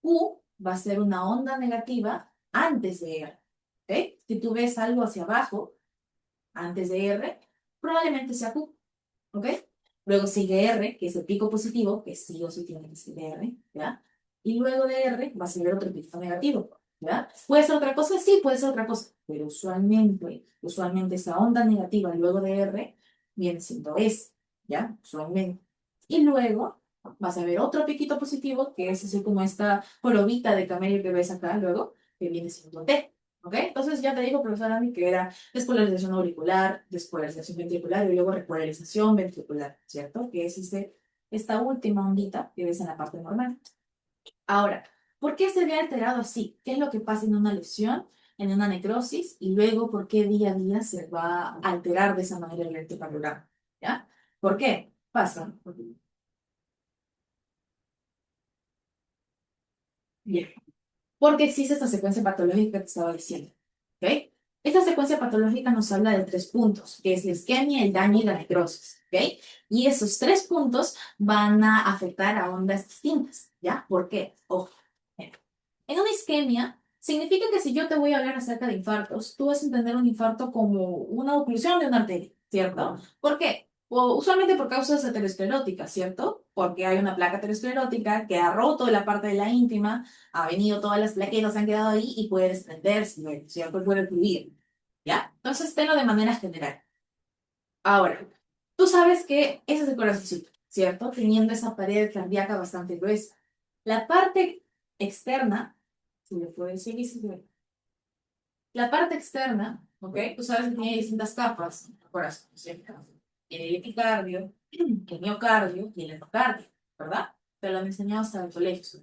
Q va a ser una onda negativa antes de R, ¿ok? Si tú ves algo hacia abajo, antes de R, probablemente sea Q, ¿ok? Luego sigue R, que es el pico positivo, que sí o sí tiene que ser R, ¿ya? Y luego de R va a ser otro pico negativo, ¿ya? ¿Puede ser otra cosa? Sí, puede ser otra cosa, pero usualmente esa onda negativa luego de R viene siendo S, ¿ya? Usualmente. Y luego vas a ver otro piquito positivo, que es así como esta jorobita de camello que ves acá luego, que viene siendo T, ¿ok? Entonces ya te digo, profesor Andy, que era despolarización auricular, despolarización ventricular y luego repolarización ventricular, ¿cierto? Que es esta última ondita que ves en la parte normal. Ahora, ¿por qué se ve alterado así? ¿Qué es lo que pasa en una lesión, en una necrosis? Y luego, ¿por qué día a día se va a alterar de esa manera el electrocardiograma? ¿Ya? ¿Por qué? Pasa. Bien. Porque existe esta secuencia patológica que te estaba diciendo. ¿Ok? Esta secuencia patológica nos habla de tres puntos, que es la isquemia, el daño y la necrosis. ¿Ok? Y esos tres puntos van a afectar a ondas distintas. ¿Ya? ¿Por qué? Ojo. En una isquemia, significa que si yo te voy a hablar acerca de infartos, tú vas a entender un infarto como una oclusión de una arteria, ¿cierto? ¿Por qué? Usualmente por causas ateroscleróticas, ¿cierto? Porque hay una placa aterosclerótica que ha roto la parte de la íntima, ha venido todas las plaquetas, se han quedado ahí y puede desprenderse, luego, ¿cierto? Puede fluir, ¿ya? Entonces, tenlo de manera general. Ahora, tú sabes que ese es el corazoncito, ¿cierto? Teniendo esa pared cardíaca bastante gruesa. La parte externa, si le puedo decir, la parte externa, ¿ok? Tú sabes que tiene distintas capas, el corazón, ¿cierto? Tiene el epicardio, el miocardio y el endocardio, ¿verdad? Te lo han enseñado hasta el colegio.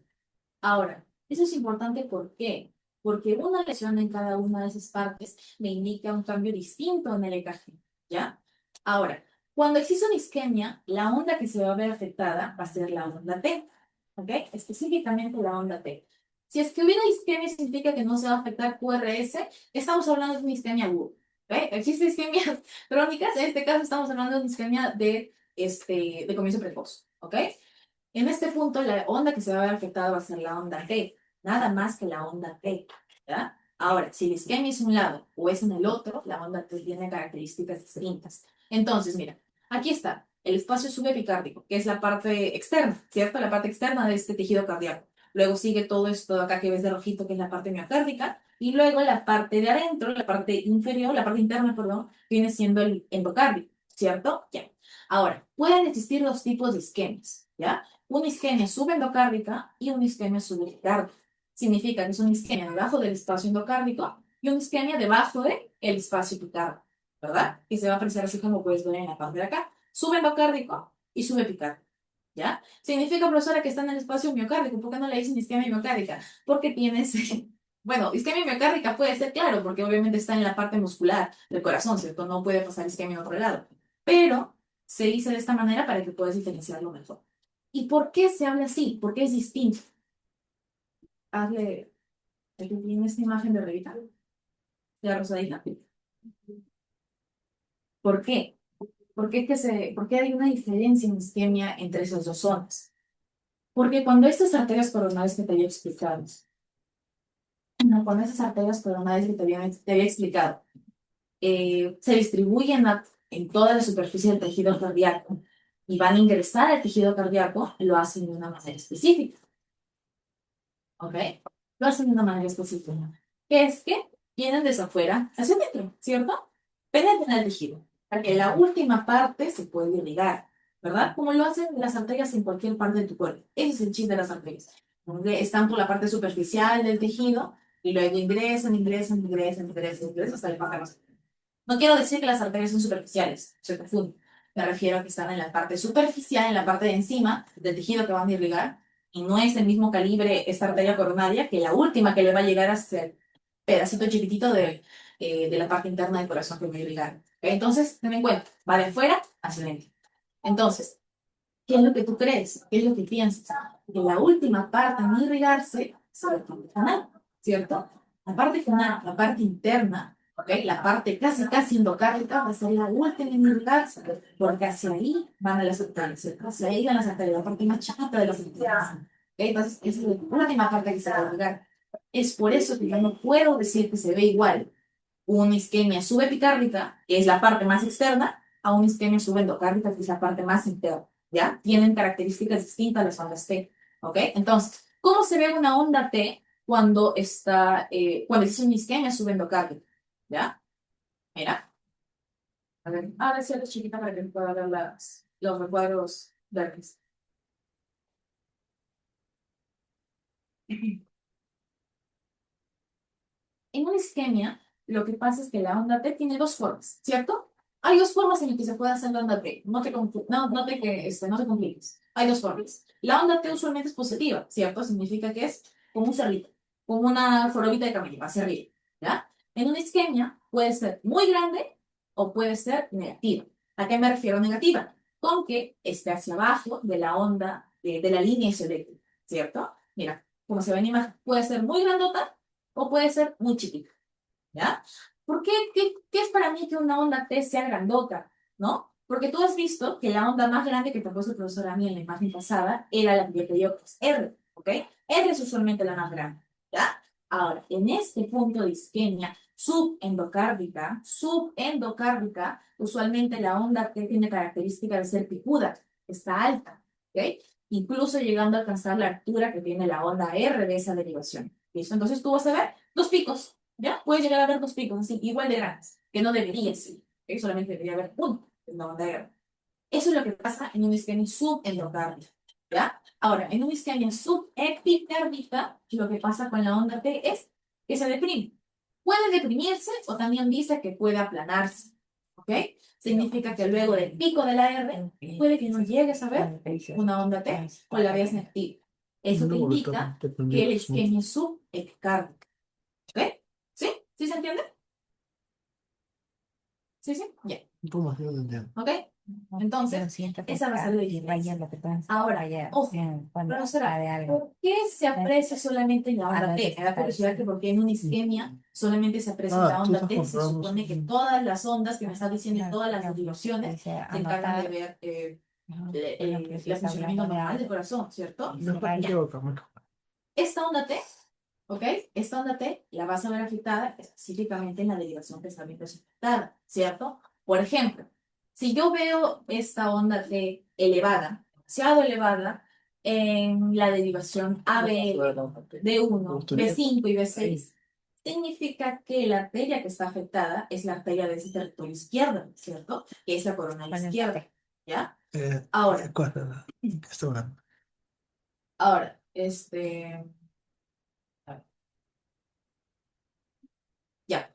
Ahora, eso es importante, ¿por qué? Porque una lesión en cada una de esas partes me indica un cambio distinto en el EKG, ¿ya? Ahora, cuando existe una isquemia, la onda que se va a ver afectada va a ser la onda T, ¿ok? Específicamente la onda T. Si es que hubiera isquemia, significa que no se va a afectar QRS, estamos hablando de una isquemia aguda, ¿ok? Existen isquemias crónicas, en este caso estamos hablando de una isquemia de comienzo precoz, ¿ok? En este punto, la onda que se va a ver afectada va a ser la onda T, nada más que la onda T, ¿ya? Ahora, si la isquemia es un lado o es en el otro, la onda T tiene características distintas. Entonces, mira, aquí está el espacio subepicárdico, que es la parte externa, ¿cierto? La parte externa de este tejido cardíaco. Luego sigue todo esto de acá que ves de rojito, que es la parte miocárdica. Y luego la parte de adentro, la parte inferior, la parte interna, perdón, viene siendo el endocardio, ¿cierto? Ya. Ahora, pueden existir dos tipos de isquemias, ¿ya? Una isquemia subendocárdica y una isquemia subepicárdica. Significa que es una isquemia debajo del espacio endocárdico y una isquemia debajo del espacio epicárdico, ¿verdad? Que se va a apreciar así como puedes ver en la parte de acá. Subendocárdico y subepicárdico, ¿ya? Significa, profesora, que está en el espacio miocárdico. ¿Por qué no le dicen isquemia miocárdica? Porque tienes, bueno, isquemia miocárdica puede ser, claro, porque obviamente está en la parte muscular del corazón, ¿cierto? No puede pasar isquemia en otro lado. Pero se dice de esta manera para que puedas diferenciarlo mejor. ¿Y por qué se habla así? ¿Por qué es distinto? Hazle, aquí tiene esta imagen de Revita, de la rosadita. ¿Por qué? ¿Por qué hay una diferencia en isquemia entre esas dos zonas? Porque cuando estas arterias coronales que te había explicado, no, cuando esas arterias coronales que te había explicado, se distribuyen en toda la superficie del tejido cardíaco y van a ingresar al tejido cardíaco, lo hacen de una manera específica. ¿Ok? Lo hacen de una manera específica. Que es que vienen desde afuera hacia adentro, ¿cierto? Penetran el tejido, para que la última parte se pueda irrigar, ¿verdad? Como lo hacen las arterias en cualquier parte de tu cuerpo. Ese es el chiste de las arterias. Donde están por la parte superficial del tejido y luego ingresan hasta el pájaro. No quiero decir que las arterias son superficiales, se confunde. Me refiero a que están en la parte superficial, en la parte de encima del tejido que van a irrigar, y no es el mismo calibre esta arteria coronaria que la última que le va a llegar hasta el pedacito chiquitito de la parte interna del corazón que va a irrigar. ¿Ok? Entonces, ten en cuenta, va de afuera hacia adentro. Entonces, ¿qué es lo que tú crees? ¿Qué es lo que piensas? Que la última parte en irrigarse es la parte final, ¿cierto? La parte final, la parte interna, ¿ok? La parte casi endocárdica va a ser la última en irrigarse, porque hacia ahí van a las arterias, ¿cierto? Hacia ahí van las arterias, la parte más chata de las arterias. ¿Ok? Entonces, esa es la última parte que se va a irrigar. Es por eso que yo no puedo decir que se ve igual una isquemia subepicárdica, que es la parte más externa, a una isquemia subendocárdica, que es la parte más interna. ¿Ya? Tienen características distintas las ondas T, ¿ok? Entonces, ¿cómo se ve una onda T cuando cuando existe una isquemia subendocárdica? ¿Ya? Mira, a ver si eres chiquita para que pueda ver los recuadros verdes. En una isquemia, lo que pasa es que la onda T tiene dos formas, ¿cierto? Hay dos formas en las que se puede hacer la onda T. No te compliques. Hay dos formas. La onda T usualmente es positiva, ¿cierto? Significa que es como un cerrito, como una jorobita de camello, hacia arriba, ¿ya? En una isquemia puede ser muy grande o puede ser negativa. ¿A qué me refiero negativa? Con que esté hacia abajo de la onda, de la línea isoeléctrica, ¿cierto? Mira, como se ve en la imagen, puede ser muy grandota o puede ser muy chiquita, ¿ya? ¿Por qué? ¿Qué es para mí que una onda T sea grandota, ¿no? Porque tú has visto que la onda más grande que te puso el profesor a mí en la imagen pasada era la que yo te dio, que es R, ¿ok? R es usualmente la más grande, ¿ya? Ahora, en este punto de isquemia subendocárdica, usualmente la onda T tiene característica de ser picuda, está alta, ¿ok? Incluso llegando a alcanzar la altura que tiene la onda R de esa derivación. ¿Listo? Entonces tú vas a ver dos picos, ¿ya? Puedes llegar a ver dos picos así, igual de grandes, que no debería ser, ¿ok? Solamente debería haber uno, que es la onda R. Eso es lo que pasa en una isquemia subendocárdica, ¿ya? Ahora, en una isquemia subepicárdica, lo que pasa con la onda T es que se deprime. Puede deprimirse o también dice que puede aplanarse, ¿ok? Significa que luego del pico de la R puede que no llegues a ver una onda T o la veas negativa. Eso te indica que la isquemia es subepicárdica, ¿ok? ¿Sí? ¿Sí se entiende? ¿Sí, sí? Bien. ¿Ok? Entonces, esa va a ser la diferencia. Ahora, ojo, profesora, ¿por qué se aprecia solamente en la onda T? Me da curiosidad que porque en una isquemia solamente se aprecia en la onda T. Se supone que todas las ondas que me estás diciendo, todas las derivaciones, se encargan de ver el funcionamiento normal del corazón, ¿cierto? Esta onda T ¿Ok? Esta onda T la vas a ver afectada específicamente en la derivación que está bien afectada, ¿cierto? Por ejemplo, si yo veo esta onda T elevada, demasiado elevada, en la derivación AB D1, B5 y B6, significa que la arteria que está afectada es la arteria de ese territorio izquierdo, ¿cierto? Que es la coronal izquierda, ¿ya? Ahora, ahora, ya.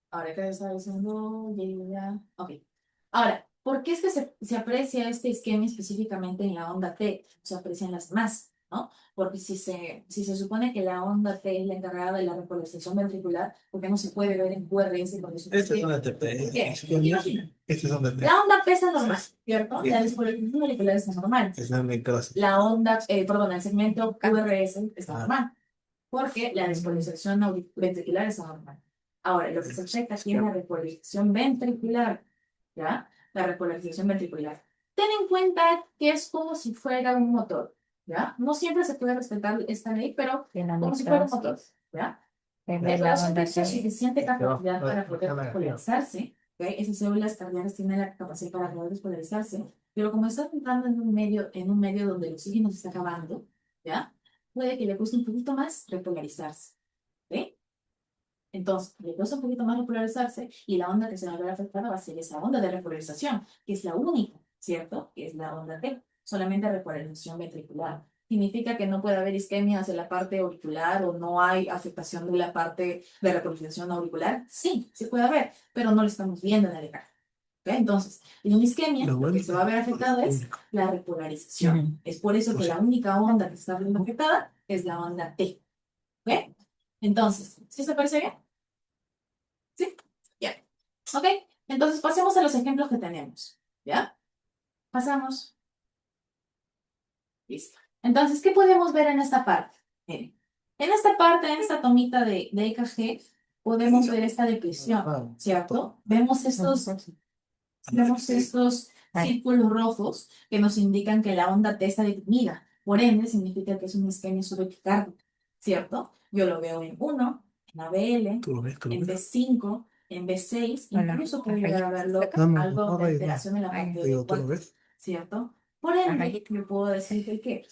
Ahora que estaba diciendo, ya. Ok. Ahora, ¿por qué es que se aprecia este isquemia específicamente en la onda T? Se aprecian las más, ¿no? Porque si se supone que la onda T es la encargada de la repolarización ventricular, ¿por qué no se puede ver en QRS? Porque Esta es una TP. Imagina, Esta es una TP. la onda P es normal, ¿cierto? La despolarización ventricular es normal. Es la necrosis. La onda, perdón, el segmento QRS está normal, porque la despolarización ventricular es normal. Ahora, lo que se checa aquí es la repolarización ventricular, ¿ya? La repolarización ventricular. Ten en cuenta que es como si fuera un motor, ¿ya? No siempre se puede respetar esta ley, pero como si fuera un motor, ¿ya? El corazón tiene suficiente capacidad para poder despolarizarse, ¿ok? Esas células cardíacas tienen la capacidad para poder despolarizarse, pero como está entrando en un medio donde el oxígeno se está acabando, ¿ya? Puede que le cueste un poquito más repolarizarse, ¿ok? Entonces, le cuesta un poquito más repolarizarse y la onda que se va a ver afectada va a ser esa onda de repolarización, que es la única, ¿cierto? Que es la onda T, solamente repolarización ventricular. ¿Significa que no puede haber isquemias de la parte auricular o no hay afectación de la parte de repolarización auricular? Sí, sí puede haber, pero no lo estamos viendo en el EKG. ¿Ok? Entonces, en una isquemia, lo que se va a ver afectado es la repolarización. Es por eso que la única onda que se está viendo afectada es la onda T. ¿Ok? Entonces, ¿sí se parece bien? ¿Sí? Ya. ¿Ok? Entonces pasemos a los ejemplos que tenemos. ¿Ya? Pasamos. Listo. Entonces, ¿qué podemos ver en esta parte? Miren, en esta parte, en esta tomita de EKG, podemos ver esta depresión, ¿cierto? Vemos estos círculos rojos que nos indican que la onda T está deprimida. Por ende, significa que es una isquemia subepicárdica, ¿cierto? Yo lo veo en 1, en ABL, en B5, en B6, incluso puedo llegar a verlo algo de alteración en la parte de B4, ¿cierto? Por ende, yo puedo decir que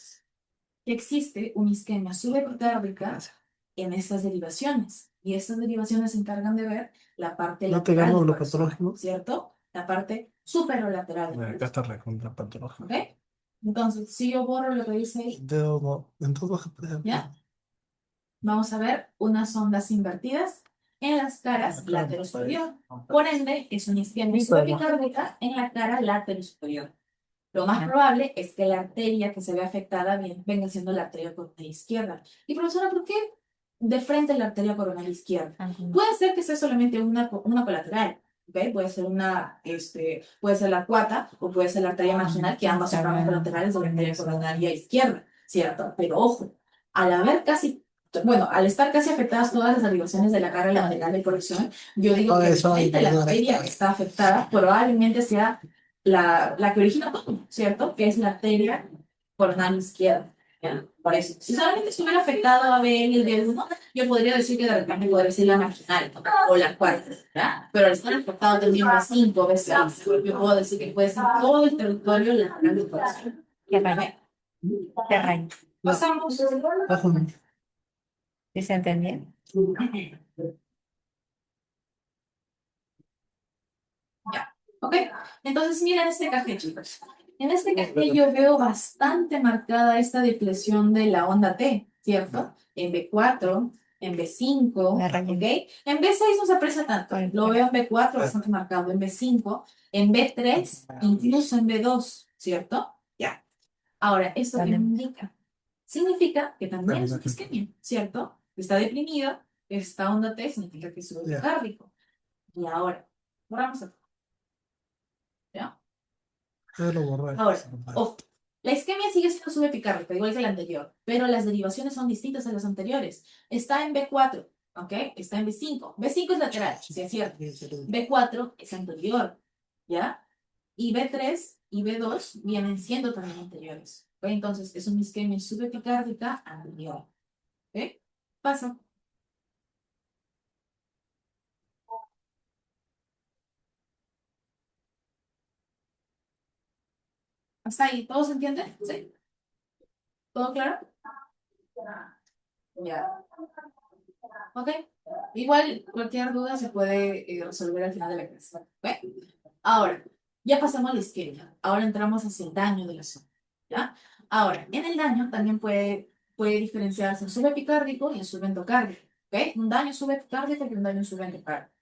existe una isquemia subepicárdica en estas derivaciones. Y estas derivaciones se encargan de ver la parte ¿No te lateral ganó del lo corazón, patológico? ¿cierto? La parte superolateral del Acá corazón. está recontra patológico. ¿Ok? Entonces, si yo borro lo que dice ahí, Dedo no. Entonces, ¿ya? Vamos a ver unas ondas invertidas en las caras lateral-superior. Por ende, es una isquemia subepicárdica en la cara lateral-superior. Lo más probable es que la arteria que se ve afectada venga siendo la arteria coronal izquierda. Y profesora, ¿por qué de frente a la arteria coronal izquierda? Puede ser que sea solamente una colateral, ¿ok? Puede ser la cuata o puede ser la arteria marginal, que ambas son ramas colaterales de la arteria coronaria izquierda, ¿cierto? Pero ojo, al estar casi afectadas todas las derivaciones de la cara lateral del corazón, yo digo que de frente a la arteria que está afectada probablemente sea la que origina todo, ¿cierto? Que es la arteria coronal izquierda. ¿Ya? Por eso, si solamente estuviera afectado a B y el B1, yo podría decir que de repente podría ser la marginal, ¿no? O la cuarta, ¿ya? Pero al estar afectado también B5, B6, yo puedo decir que puede ser todo el territorio lateral del corazón. Qué rayo. Qué rayo. Pasamos. ¿Sí se entendía? Ya, ¿ok? Entonces, miren este café, chicos. En este café yo veo bastante marcada esta depresión de la onda T, ¿cierto? En B4, en B5, La rayé. ¿ok? En B6 no se aprecia tanto. Lo veo en B4 bastante marcado, en B5, en B3, incluso en B2, ¿cierto? Ya. Ahora, ¿esto qué Vale. indica? Significa que también es una isquemia, ¿cierto? Está deprimido, esta onda T significa que es subcárdico. Y ahora, vamos a... ¿Ya? Ahora, ojo, la isquemia sigue siendo subepicárdica, igual que la anterior, pero las derivaciones son distintas a las anteriores. Está en B4, ¿ok? Está en B5. B5 es lateral, sí es cierto. B4 es anterior, ¿ya? Y B3 y B2 vienen siendo también anteriores. ¿Ok? Entonces, es una isquemia subepicárdica anterior. ¿Ok? Pasa. ¿Hasta ahí? ¿Todo se entiende? ¿Sí? ¿Todo claro? Ya. ¿Ok? Igual cualquier duda se puede resolver al final de la clase. ¿Ok? Ahora, ya pasamos a la isquemia. Ahora entramos hacia el daño de la zona. ¿Ya? Ahora, en el daño también puede diferenciarse el subepicárdico y el subendocárdico. ¿Ok? Un daño subepicárdico y un daño subendocárdico.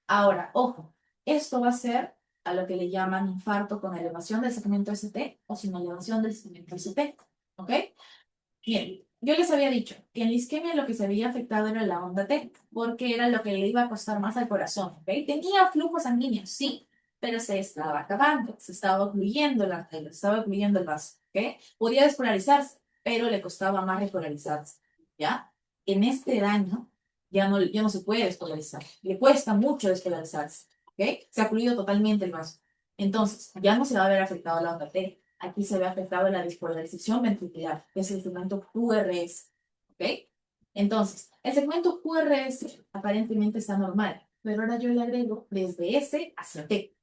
Ahora, ojo, esto va a ser a lo que le llaman infarto con elevación del segmento ST o sin elevación del segmento ST. ¿Ok? Bien, yo les había dicho que en la isquemia lo que se había afectado era la onda T, porque era lo que le iba a costar más al corazón, ¿ok? Tenía flujo sanguíneo, sí, pero se estaba acabando, se estaba ocluyendo la arteria, se estaba ocluyendo el vaso, ¿ok? Podía despolarizarse, pero le costaba más repolarizarse, ¿ya? En este daño ya no se puede despolarizar, le cuesta mucho despolarizarse, ¿ok? Se ha ocluido totalmente el vaso. Entonces, ya no se va a ver afectado la onda T. Aquí se ve afectado la despolarización ventricular, que es el segmento QRS. ¿Ok? Entonces, el segmento QRS aparentemente está normal, pero ahora yo le agrego desde S hacia T.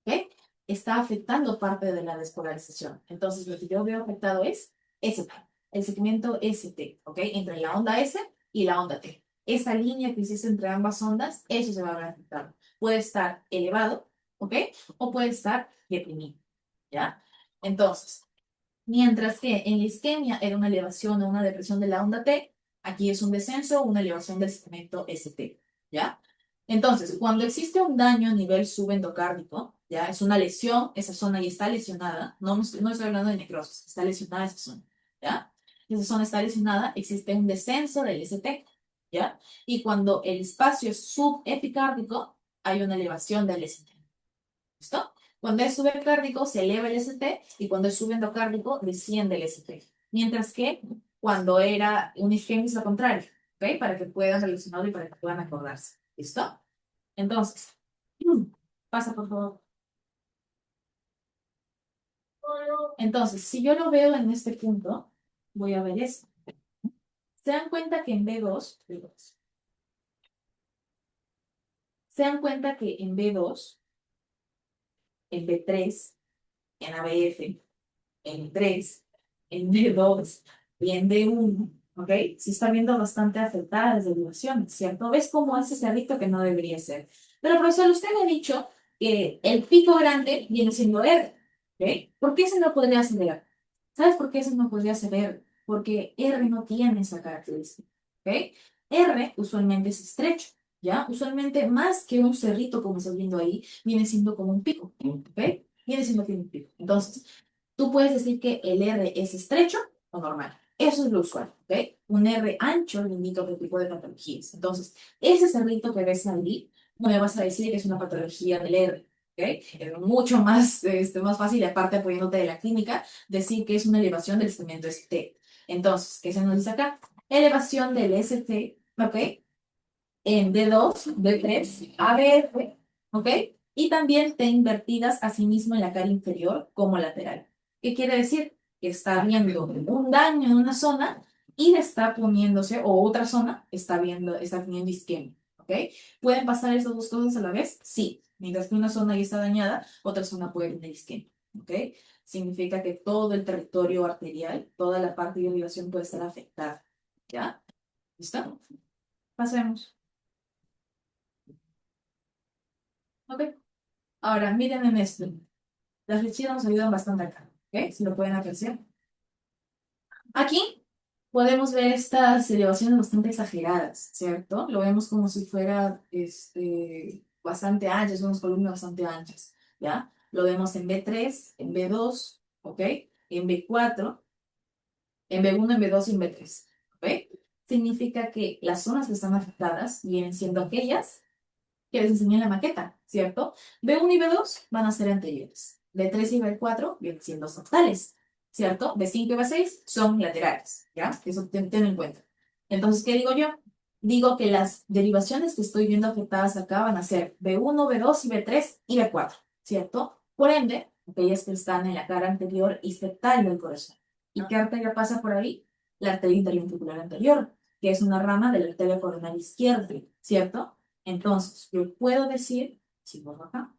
¿Ok? Está afectando parte de la despolarización. Entonces, lo que yo veo afectado es ST, el segmento ST, ¿ok? Entre la onda S y la onda T. Esa línea que hiciste entre ambas ondas, eso se va a ver afectado. Puede estar elevado, ¿ok? O puede estar deprimido, ¿ya? Entonces, mientras que en la isquemia era una elevación o una depresión de la onda T, aquí es un descenso o una elevación del segmento ST, ¿ya? Entonces, cuando existe un daño a nivel subendocárdico, ¿ya? Es una lesión, esa zona ya está lesionada, no estoy hablando de necrosis, está lesionada esa zona, ¿ya? Esa zona está lesionada, existe un descenso del ST, ¿ya? Y cuando el espacio es subepicárdico, hay una elevación del ST. ¿Listo? Cuando es subcárdico se eleva el ST y cuando es subendocárdico desciende el ST. Mientras que cuando era un isquemia es lo contrario, ¿ok? Para que puedan relacionarlo y para que puedan acordarse. ¿Listo? Entonces, pasa por favor. Entonces, si yo lo veo en este punto, voy a ver esto. Se dan cuenta que en B2, se dan cuenta que en B2, en B3, en ABF, en 3, en D2 y en D1, ¿ok? Se está viendo bastante afectada las derivaciones, ¿cierto? ¿Ves cómo hace ese adicto que no debería ser? Pero, profesor, usted me ha dicho que el pico grande viene siendo R, ¿ok? ¿Por qué ese no podría ser R? ¿Sabes por qué ese no podría ser R? Porque R no tiene esa característica, ¿ok? R usualmente es estrecho, ¿ya? Usualmente más que un cerrito, como está viendo ahí, viene siendo como un pico, ¿ok? Viene siendo como un pico. Entonces, tú puedes decir que el R es estrecho o normal. Eso es lo usual, ¿ok? Un R ancho indica otro tipo de patologías. Entonces, ese cerrito que ves ahí, no me vas a decir que es una patología del R, ¿ok? Es mucho más fácil, aparte apoyándote de la clínica, decir que es una elevación del segmento ST. Entonces, ¿qué se nos dice acá? Elevación del ST, ¿ok? En D2, D3, ABF, ¿ok? Y también T invertidas asimismo en la cara inferior como lateral. ¿Qué quiere decir? Que está viendo un daño en una zona y le está poniéndose, o otra zona está teniendo isquemia, ¿ok? ¿Pueden pasar esas dos cosas a la vez? Sí. Mientras que una zona ya está dañada, otra zona puede tener isquemia, ¿ok? Significa que todo el territorio arterial, toda la parte de irrigación puede estar afectada, ¿ya? ¿Listo? Pasemos. ¿Ok? Ahora, miren en esto. Las flechitas nos ayudan bastante acá. ¿Ok? Si lo pueden apreciar. Aquí podemos ver estas elevaciones bastante exageradas, ¿cierto? Lo vemos como si fuera bastante anchas, unas columnas bastante anchas, ¿ya? Lo vemos en B3, en B2, ¿ok? En B4, en B1, en B2 y en B3, ¿ok? Significa que las zonas que están afectadas vienen siendo aquellas que les enseñé en la maqueta, ¿cierto? B1 y B2 van a ser anteriores. B3 y B4 vienen siendo frontales, ¿cierto? B5 y B6 son laterales, ¿ya? Eso ten en cuenta. Entonces, ¿qué digo yo? Digo que las derivaciones que estoy viendo afectadas acá van a ser B1, B2 y B3 y B4, ¿cierto? Por ende, aquellas que están en la cara anterior y septal del corazón. ¿Y qué arteria pasa por ahí? La arteria interventricular anterior, que es una rama de la arteria coronaria izquierda, ¿cierto? Entonces, yo puedo decir, si vuelvo acá,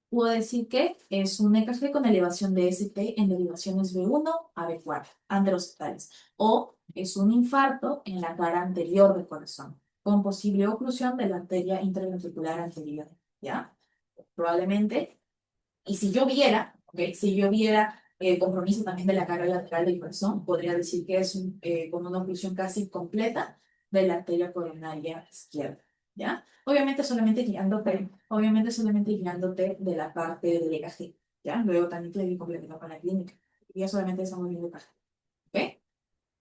puedo decir que es un EKG con elevación de SP en derivaciones B1 a B4, androcetales, o es un infarto en la cara anterior del corazón, con posible oclusión de la arteria intraventricular anterior, ¿ya? Probablemente, y si yo viera, ¿ok? Si yo viera compromiso también de la cara lateral del corazón, podría decir que es con una oclusión casi completa de la arteria coronaria izquierda, ¿ya? Obviamente solamente guiándote de la parte del EKG, ¿ya? Luego también te complemento con la clínica. Ya solamente estamos viendo EKG, ¿ok?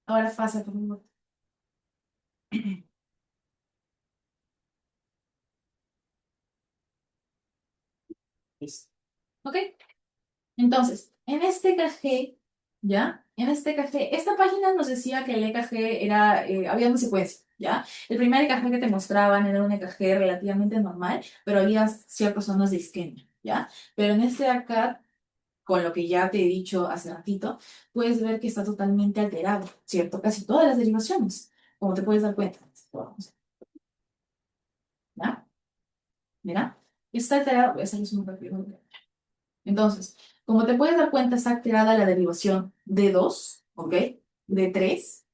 Ahora pasa por un... Listo. ¿Ok? Entonces, en este EKG, ¿ya? En este EKG, esta página nos decía que el EKG era, había una secuencia, ¿ya? El primer EKG que te mostraban era un EKG relativamente normal, pero había ciertas zonas de isquemia, ¿ya? Pero en este de acá, con lo que ya te he dicho hace ratito, puedes ver que está totalmente alterado, ¿cierto? Casi todas las derivaciones, como te puedes dar cuenta. ¿Ya? Mira, está alterado, voy a hacerles un rápido. Entonces, como te puedes dar cuenta, está alterada la derivación D2, ¿ok? D3,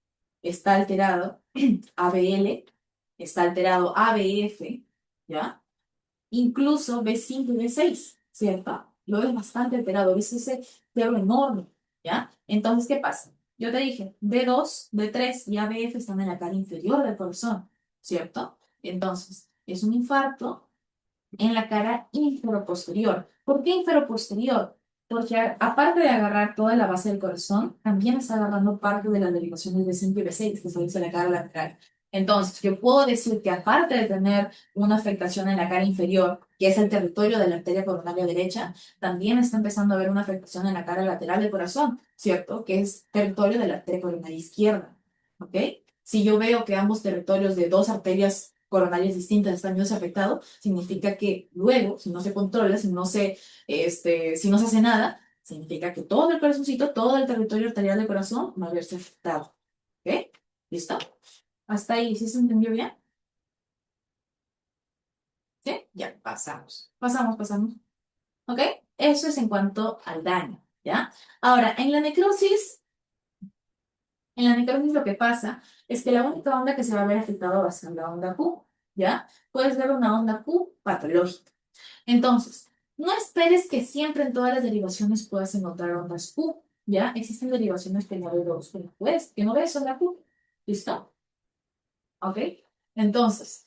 está alterado ABL, está alterado ABF, ¿ya? Incluso B5 y B6, ¿cierto? Lo ves bastante alterado, ves ese cierre enorme, ¿ya? Entonces, ¿qué pasa? Yo te dije, D2, D3 y ABF están en la cara inferior del corazón, ¿cierto? Entonces, es un infarto en la cara inferoposterior. ¿Por qué inferoposterior? Porque aparte de agarrar toda la base del corazón, también está agarrando parte de las derivaciones de 5 y B6 que están en la cara lateral. Entonces, yo puedo decir que aparte de tener una afectación en la cara inferior, que es el territorio de la arteria coronaria derecha, también está empezando a haber una afectación en la cara lateral del corazón, ¿cierto? Que es territorio de la arteria coronaria izquierda, ¿ok? Si yo veo que ambos territorios de dos arterias coronarias distintas están viéndose afectados, significa que luego, si no se controla, si no se hace nada, significa que todo el corazoncito, todo el territorio arterial del corazón va a verse afectado. ¿Ok? ¿Listo? Hasta ahí, ¿sí se entendió bien? ¿Sí? Ya, pasamos. Pasamos. ¿Ok? Eso es en cuanto al daño, ¿ya? Ahora, en la necrosis lo que pasa es que la única onda que se va a ver afectada va a ser la onda Q, ¿ya? Puedes ver una onda Q patológica. Entonces, no esperes que siempre en todas las derivaciones puedas encontrar ondas Q, ¿ya? Existen derivaciones que no ves, que no ves onda Q. ¿Listo? ¿Ok? Entonces,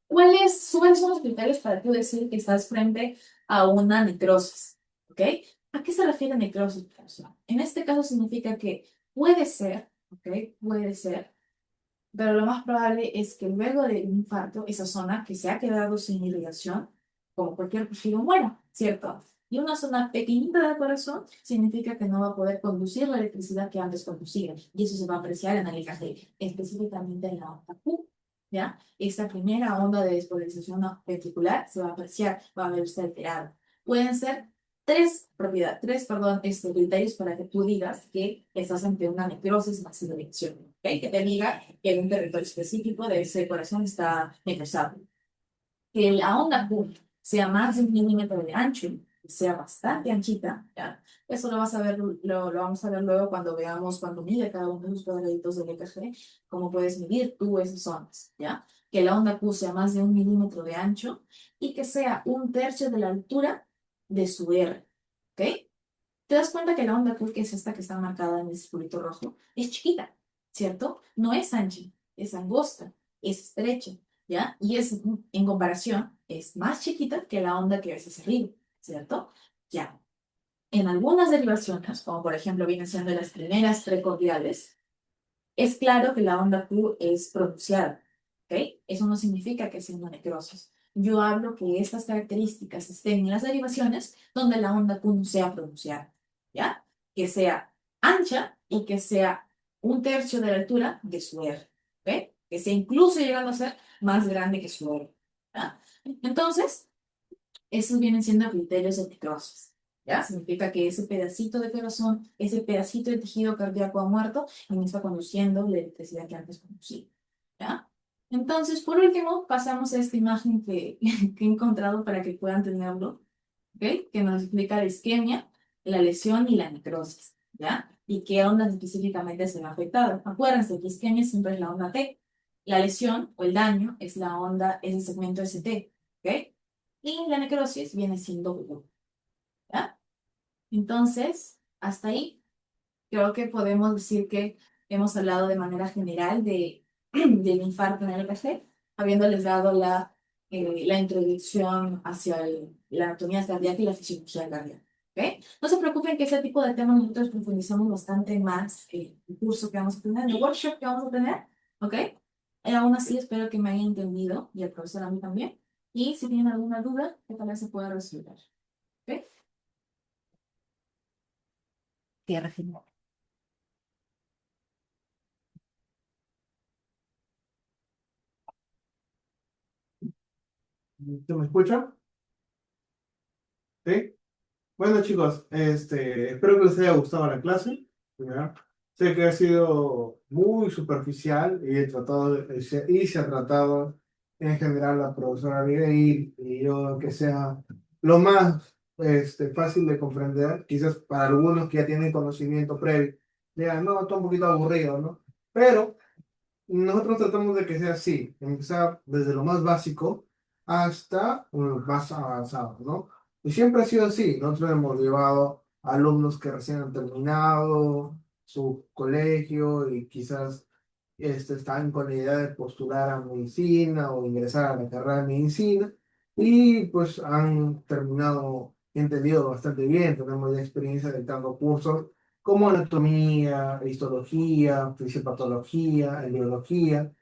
¿cuáles son los criterios para tú decir que estás frente a una necrosis? ¿Ok? ¿A qué se refiere necrosis? En este caso significa que puede ser, ¿ok? Puede ser, pero lo más probable es que luego de un infarto, esa zona que se ha quedado sin irrigación, como cualquier tejido, muera, ¿cierto? Y una zona pequeñita del corazón significa que no va a poder conducir la electricidad que antes conducía. Y eso se va a apreciar en el EKG, específicamente en la onda Q, ¿ya? Esta primera onda de despolarización ventricular se va a apreciar, va a verse alterada. Pueden ser criterios para que tú digas que estás ante una necrosis más de dirección, ¿ok? Que te diga que en un territorio específico de ese corazón está necrosado. Que la onda Q sea más de 1 milímetro de ancho, que sea bastante anchita, ¿ya? Eso lo vamos a ver luego cuando mide cada uno de los cuadraditos del EKG, cómo puedes medir tú esas zonas, ¿ya? Que la onda Q sea más de 1 milímetro de ancho y que sea 1/3 de la altura de su R, ¿ok? Te das cuenta que la onda Q, que es esta que está marcada en el circulito rojo, es chiquita, ¿cierto? No es ancha, es angosta, es estrecha, ¿ya? Y en comparación, es más chiquita que la onda que ves hacia arriba, ¿cierto? Ya. En algunas derivaciones, como por ejemplo vienen siendo las primeras precordiales, es claro que la onda Q es pronunciada, ¿ok? Eso no significa que sea una necrosis. Yo hablo que estas características estén en las derivaciones donde la onda Q no sea pronunciada, ¿ya? Que sea ancha y que sea 1/3 de la altura de su R, ¿ok? Que sea incluso llegando a ser más grande que su R, ¿ya? Entonces, esos vienen siendo criterios de necrosis, ¿ya? Significa que ese pedacito de corazón, ese pedacito de tejido cardíaco ha muerto y no está conduciendo la electricidad que antes conducía, ¿Ya? Entonces, por último, pasamos a esta imagen que he encontrado para que puedan tenerlo, ¿ok? Que nos explica la isquemia, la lesión y la necrosis, ¿ya? Y qué ondas específicamente se ven afectadas. Acuérdense que isquemia siempre es la onda T. La lesión o el daño es la onda, es el segmento ST, ¿ok? Y la necrosis viene siendo U, ¿ya? Entonces, hasta ahí, creo que podemos decir que hemos hablado de manera general del infarto en el café, habiéndoles dado la introducción hacia la anatomía cardíaca y la fisiología cardíaca. ¿Ok? No se preocupen que ese tipo de temas nosotros profundizamos bastante más en el curso que vamos a tener, en el workshop que vamos a tener. ¿Ok? Aún así, espero que me hayan entendido y el profesor a mí también. Y si tienen alguna duda, que tal vez se pueda resolver. ¿Ok? Tierra firme. ¿Se me escucha? ¿Sí? Bueno, chicos, espero que les haya gustado la clase. ¿Ya? Sé que ha sido muy superficial y se ha tratado en general la profesora Abigail y yo que sea lo más fácil de comprender, quizás para algunos que ya tienen conocimiento previo, digan, no, está un poquito aburrido, ¿no? Pero nosotros tratamos de que sea así, empezar desde lo más básico hasta lo más avanzado, ¿no? Y siempre ha sido así. Nosotros hemos llevado alumnos que recién han terminado su colegio y quizás están con la idea de postular a medicina o ingresar a la carrera de medicina y pues han terminado, entendido bastante bien. Tenemos ya experiencia dictando cursos como anatomía, histología, fisiopatología, embriología,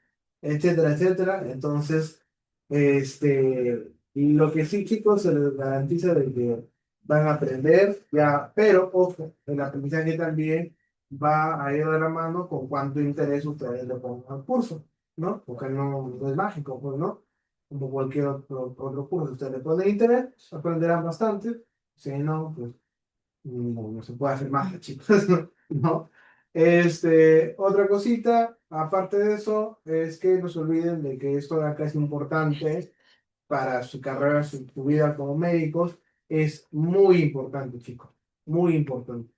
etcétera, etcétera. Entonces, y lo que sí, chicos, se les garantiza de que van a aprender, ya, pero ojo, el aprendizaje también va a ir de la mano con cuánto interés ustedes le pongan al curso, ¿no? Porque no es mágico, pues, ¿no? Como cualquier otro curso, ustedes le ponen interés, aprenderán bastante, si no, pues no se puede hacer más, chicos, ¿no? Otra cosita, aparte de eso, es que no se olviden de que esto de acá es importante para su carrera, su vida como médicos, es muy importante, chicos, muy importante.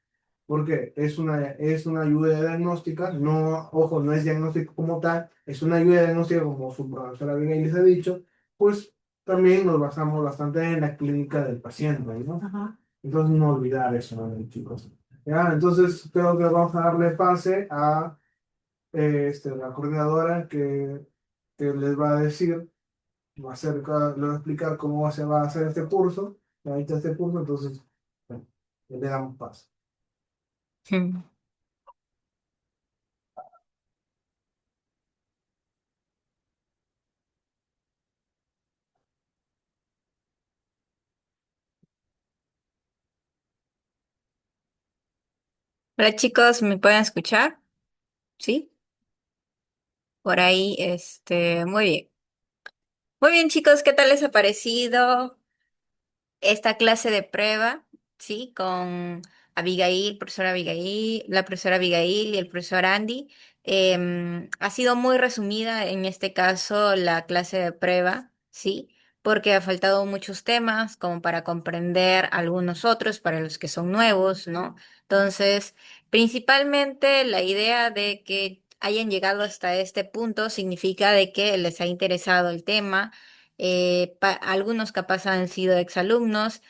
Porque es una ayuda diagnóstica, no, ojo, no es diagnóstico como tal, es una ayuda diagnóstica como su profesora bien les ha dicho, pues también nos basamos bastante en la clínica del paciente, ¿no? Ajá. Entonces no olvidar eso, ¿no, chicos? ¿Ya? Entonces creo que vamos a darle pase a la coordinadora que les va a decir, les va a explicar cómo se va a hacer este curso, ahorita este curso, entonces bueno, le damos paso. Mm. Hola chicos, ¿me pueden escuchar? ¿Sí? Por ahí, muy bien. Muy bien chicos, ¿qué tal les ha parecido esta clase de prueba? ¿Sí? Con Abigail, profesora Abigail, la profesora Abigail y el profesor Andy. Ha sido muy resumida en este caso la clase de prueba, ¿sí? Porque ha faltado muchos temas como para comprender algunos otros para los que son nuevos, ¿no? Entonces, principalmente la idea de que hayan llegado hasta este punto significa de que les ha interesado el tema. Algunos capaz han sido exalumnos,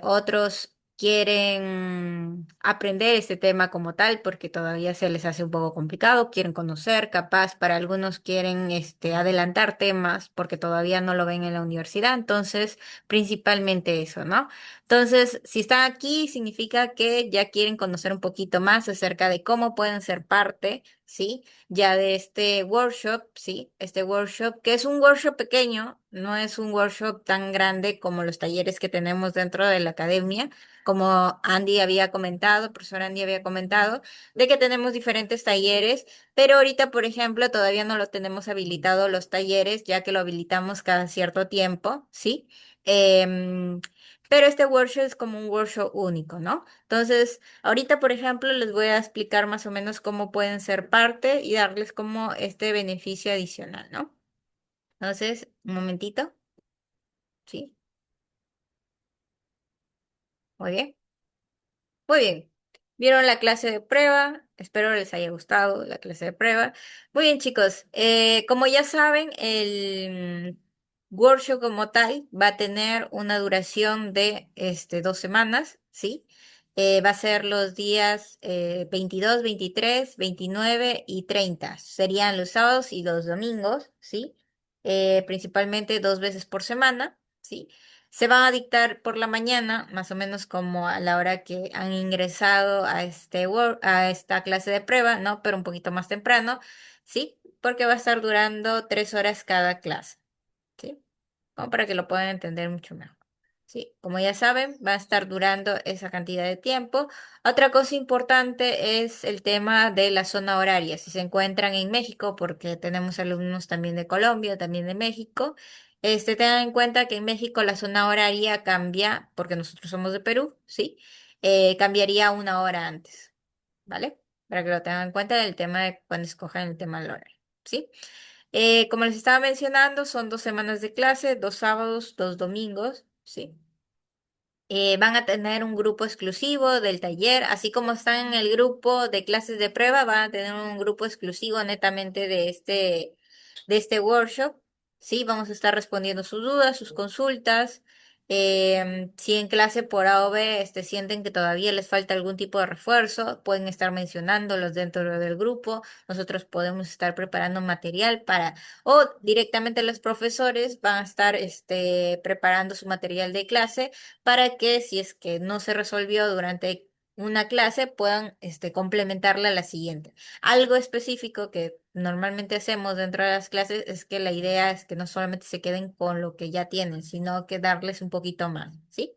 otros quieren aprender este tema como tal porque todavía se les hace un poco complicado, quieren conocer, capaz para algunos quieren adelantar temas porque todavía no lo ven en la universidad, entonces principalmente eso, ¿no? Entonces, si están aquí, significa que ya quieren conocer un poquito más acerca de cómo pueden ser parte, ¿sí? Ya de este workshop, ¿sí? Este workshop, que es un workshop pequeño, no es un workshop tan grande como los talleres que tenemos dentro de la academia, como Andy había comentado, profesor Andy había comentado, de que tenemos diferentes talleres, pero ahorita, por ejemplo, todavía no lo tenemos habilitado los talleres, ya que lo habilitamos cada cierto tiempo, ¿sí? Em, pero este workshop es como un workshop único, ¿no? Entonces, ahorita, por ejemplo, les voy a explicar más o menos cómo pueden ser parte y darles como este beneficio adicional, ¿no? Entonces, un momentito, ¿sí? Muy bien. Muy bien. ¿Vieron la clase de prueba? Espero les haya gustado la clase de prueba. Muy bien, chicos. Como ya saben, el workshop como tal va a tener una duración de 2 semanas, ¿sí? Va a ser los días 22, 23, 29 y 30. Serían los sábados y los domingos, ¿sí? Principalmente 2 veces por semana, ¿sí? Se van a dictar por la mañana, más o menos como a la hora que han ingresado a a esta clase de prueba, ¿no? Pero un poquito más temprano, ¿sí? Porque va a estar durando 3 horas cada clase, ¿sí? Como para que lo puedan entender mucho mejor. Sí, como ya saben, va a estar durando esa cantidad de tiempo. Otra cosa importante es el tema de la zona horaria. Si se encuentran en México, porque tenemos alumnos también de Colombia, también de México, tengan en cuenta que en México la zona horaria cambia, porque nosotros somos de Perú, ¿sí? Cambiaría 1 hora antes, ¿vale? Para que lo tengan en cuenta en el tema de cuando escojan el tema del horario, ¿sí? Como les estaba mencionando, son 2 semanas de clase, 2 sábados, 2 domingos, ¿sí? Van a tener un grupo exclusivo del taller, así como están en el grupo de clases de prueba, van a tener un grupo exclusivo netamente de este workshop. Sí, vamos a estar respondiendo sus dudas, sus consultas. Si en clase por A o B sienten que todavía les falta algún tipo de refuerzo, pueden estar mencionándolos dentro del grupo. Nosotros podemos estar preparando material o directamente los profesores van a estar preparando su material de clase para que si es que no se resolvió durante una clase puedan complementarla a la siguiente. Algo específico que normalmente hacemos dentro de las clases es que la idea es que no solamente se queden con lo que ya tienen, sino que darles un poquito más, ¿sí?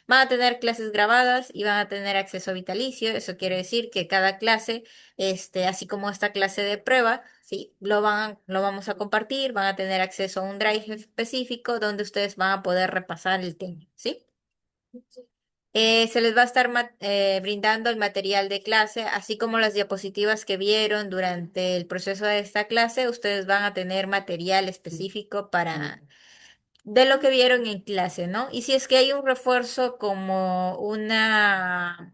Van a tener clases grabadas y van a tener acceso vitalicio. Eso quiere decir que cada clase, así como esta clase de prueba, ¿sí? Lo vamos a compartir, van a tener acceso a un drive específico donde ustedes van a poder repasar el tema, ¿sí? Se les va a estar brindando el material de clase, así como las diapositivas que vieron durante el proceso de esta clase. Ustedes van a tener material específico de lo que vieron en clase, ¿no? Y si es que hay un refuerzo como una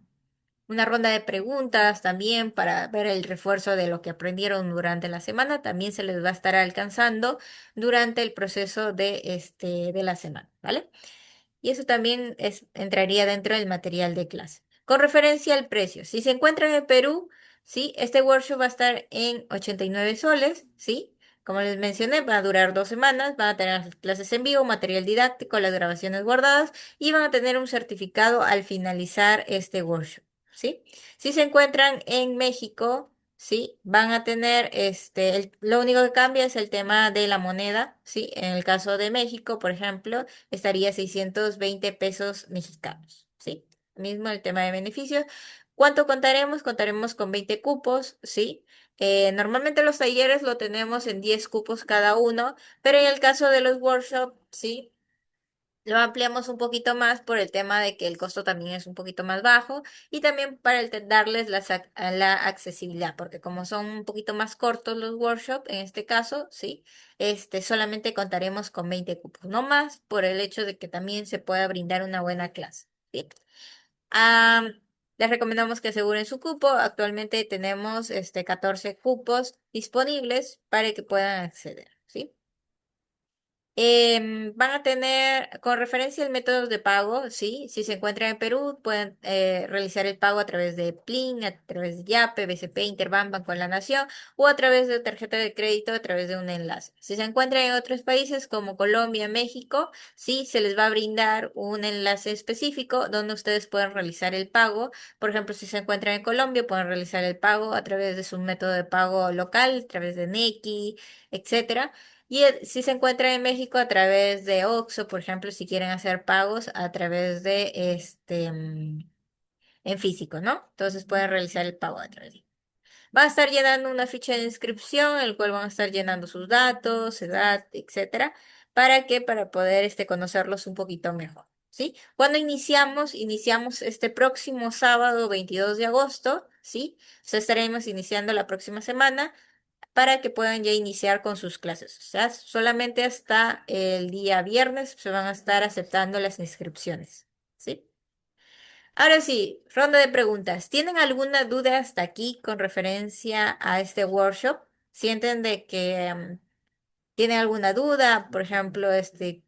ronda de preguntas también para ver el refuerzo de lo que aprendieron durante la semana, también se les va a estar alcanzando durante el proceso de la semana, ¿vale? Y eso también entraría dentro del material de clase. Con referencia al precio, si se encuentran en Perú, ¿sí? Este workshop va a estar en 89 soles, ¿sí? Como les mencioné, va a durar 2 semanas, van a tener las clases en vivo, material didáctico, las grabaciones guardadas y van a tener un certificado al finalizar este workshop, ¿sí? Si se encuentran en México, ¿sí? Van a tener, lo único que cambia es el tema de la moneda, ¿sí? En el caso de México, por ejemplo, estaría 620 pesos mexicanos, ¿sí? Mismo el tema de beneficios. ¿Cuánto contaremos? Contaremos con 20 cupos, ¿sí? Normalmente los talleres lo tenemos en 10 cupos cada uno, pero en el caso de los workshops, ¿sí? Lo ampliamos un poquito más por el tema de que el costo también es un poquito más bajo y también para darles la accesibilidad, porque como son un poquito más cortos los workshops, en este caso, sí, solamente contaremos con 20 cupos, no más por el hecho de que también se pueda brindar una buena clase, ¿sí? Ah, les recomendamos que aseguren su cupo. Actualmente tenemos 14 cupos disponibles para que puedan acceder, ¿sí? Van a tener, con referencia al método de pago, ¿sí? Si se encuentran en Perú, pueden realizar el pago a través de Plin, a través de Yape, BCP, Interbank, Banco de la Nación o a través de tarjeta de crédito a través de un enlace. Si se encuentran en otros países como Colombia, México, sí, se les va a brindar un enlace específico donde ustedes pueden realizar el pago. Por ejemplo, si se encuentran en Colombia, pueden realizar el pago a través de su método de pago local, a través de Nequi, etcétera. Y si se encuentra en México a través de Oxxo, por ejemplo, si quieren hacer pagos a través de en físico, ¿no? Entonces pueden realizar el pago a través de. Va a estar llenando una ficha de inscripción, el cual van a estar llenando sus datos, edad, etcétera, para poder conocerlos un poquito mejor, ¿sí? Cuando iniciamos? Iniciamos este próximo sábado 22 de agosto, ¿sí? O sea, estaremos iniciando la próxima semana para que puedan ya iniciar con sus clases. O sea, solamente hasta el día viernes se van a estar aceptando las inscripciones, ¿sí? Ahora sí, ronda de preguntas. ¿Tienen alguna duda hasta aquí con referencia a este workshop? ¿Sienten de que tienen alguna duda? Por ejemplo,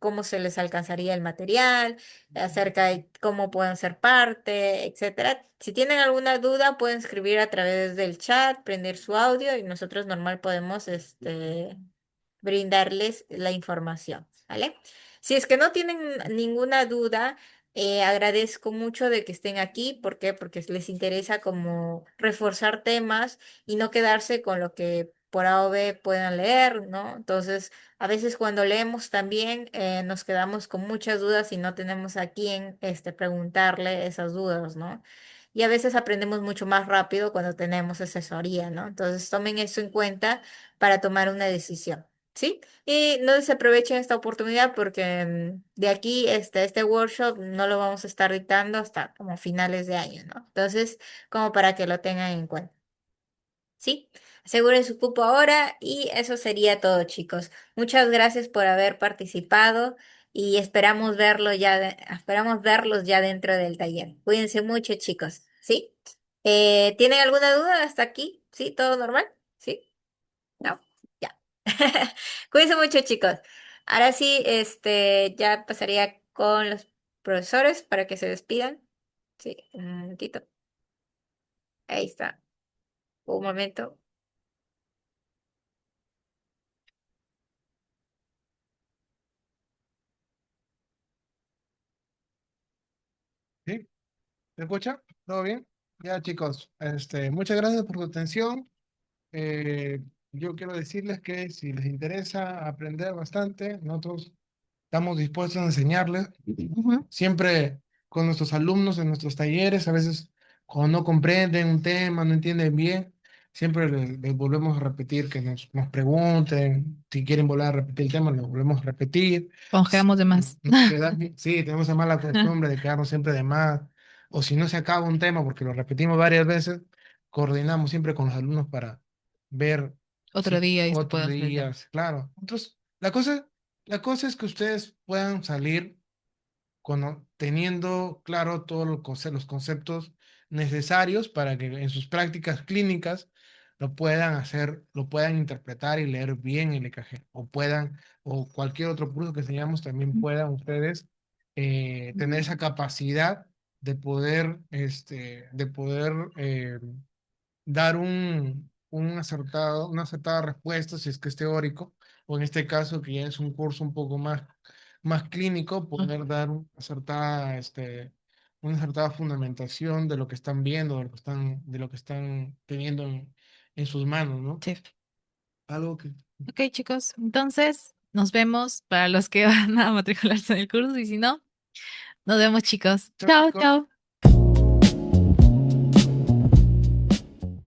cómo se les alcanzaría el material, acerca de cómo pueden ser parte, etcétera. Si tienen alguna duda, pueden escribir a través del chat, prender su audio y nosotros normal podemos brindarles la información, ¿vale? Si es que no tienen ninguna duda, agradezco mucho de que estén aquí. ¿Por qué? Porque les interesa como reforzar temas y no quedarse con lo que por A o B puedan leer, ¿no? Entonces, a veces cuando leemos también nos quedamos con muchas dudas y no tenemos a quién preguntarle esas dudas, ¿no? Y a veces aprendemos mucho más rápido cuando tenemos asesoría, ¿no? Entonces, tomen eso en cuenta para tomar una decisión. ¿Sí? Y no desaprovechen esta oportunidad porque de aquí este workshop no lo vamos a estar dictando hasta como finales de año, ¿no? Entonces, como para que lo tengan en cuenta. ¿Sí? Aseguren su cupo ahora y eso sería todo, chicos. Muchas gracias por haber participado y esperamos verlos ya dentro del taller. Cuídense mucho, chicos. ¿Sí? ¿Tienen alguna duda hasta aquí? ¿Sí? ¿Todo normal? ¿Sí? No, ya. Cuídense mucho, chicos. Ahora sí, ya pasaría con los profesores para que se despidan. Sí, un momentito. Ahí está. Un momento. ¿Sí? ¿Se escucha? ¿Todo bien? Ya, chicos, muchas gracias por su atención. Eh, yo quiero decirles que si les interesa aprender bastante, nosotros estamos dispuestos a enseñarles, Ujú. siempre con nuestros alumnos en nuestros talleres. A veces cuando no comprenden un tema, no entienden bien, siempre les volvemos a repetir que nos pregunten. Si quieren volver a repetir el tema, lo volvemos a repetir. Congeamos de más. Sí, tenemos esa mala costumbre de quedarnos siempre de más. O si no se acaba un tema porque lo repetimos varias veces, coordinamos siempre con los alumnos para ver Otro si día y se puede otros hacer el tema. días, claro. Entonces, la cosa es que ustedes puedan salir teniendo claro todos los conceptos necesarios para que en sus prácticas clínicas lo puedan hacer, lo puedan interpretar y leer bien el EKG, o cualquier otro curso que enseñamos, también puedan ustedes tener esa capacidad de poder dar una acertada respuesta si es que es teórico, o en este caso que ya es un curso un poco más clínico, poder dar una acertada fundamentación de lo que están viendo, de lo que están teniendo en sus manos, ¿no? Sí. Algo que... Ok, chicos. Entonces, nos vemos para los que van a matricularse en el curso y si no, nos vemos, chicos. Chao, Chao, chicos. chao.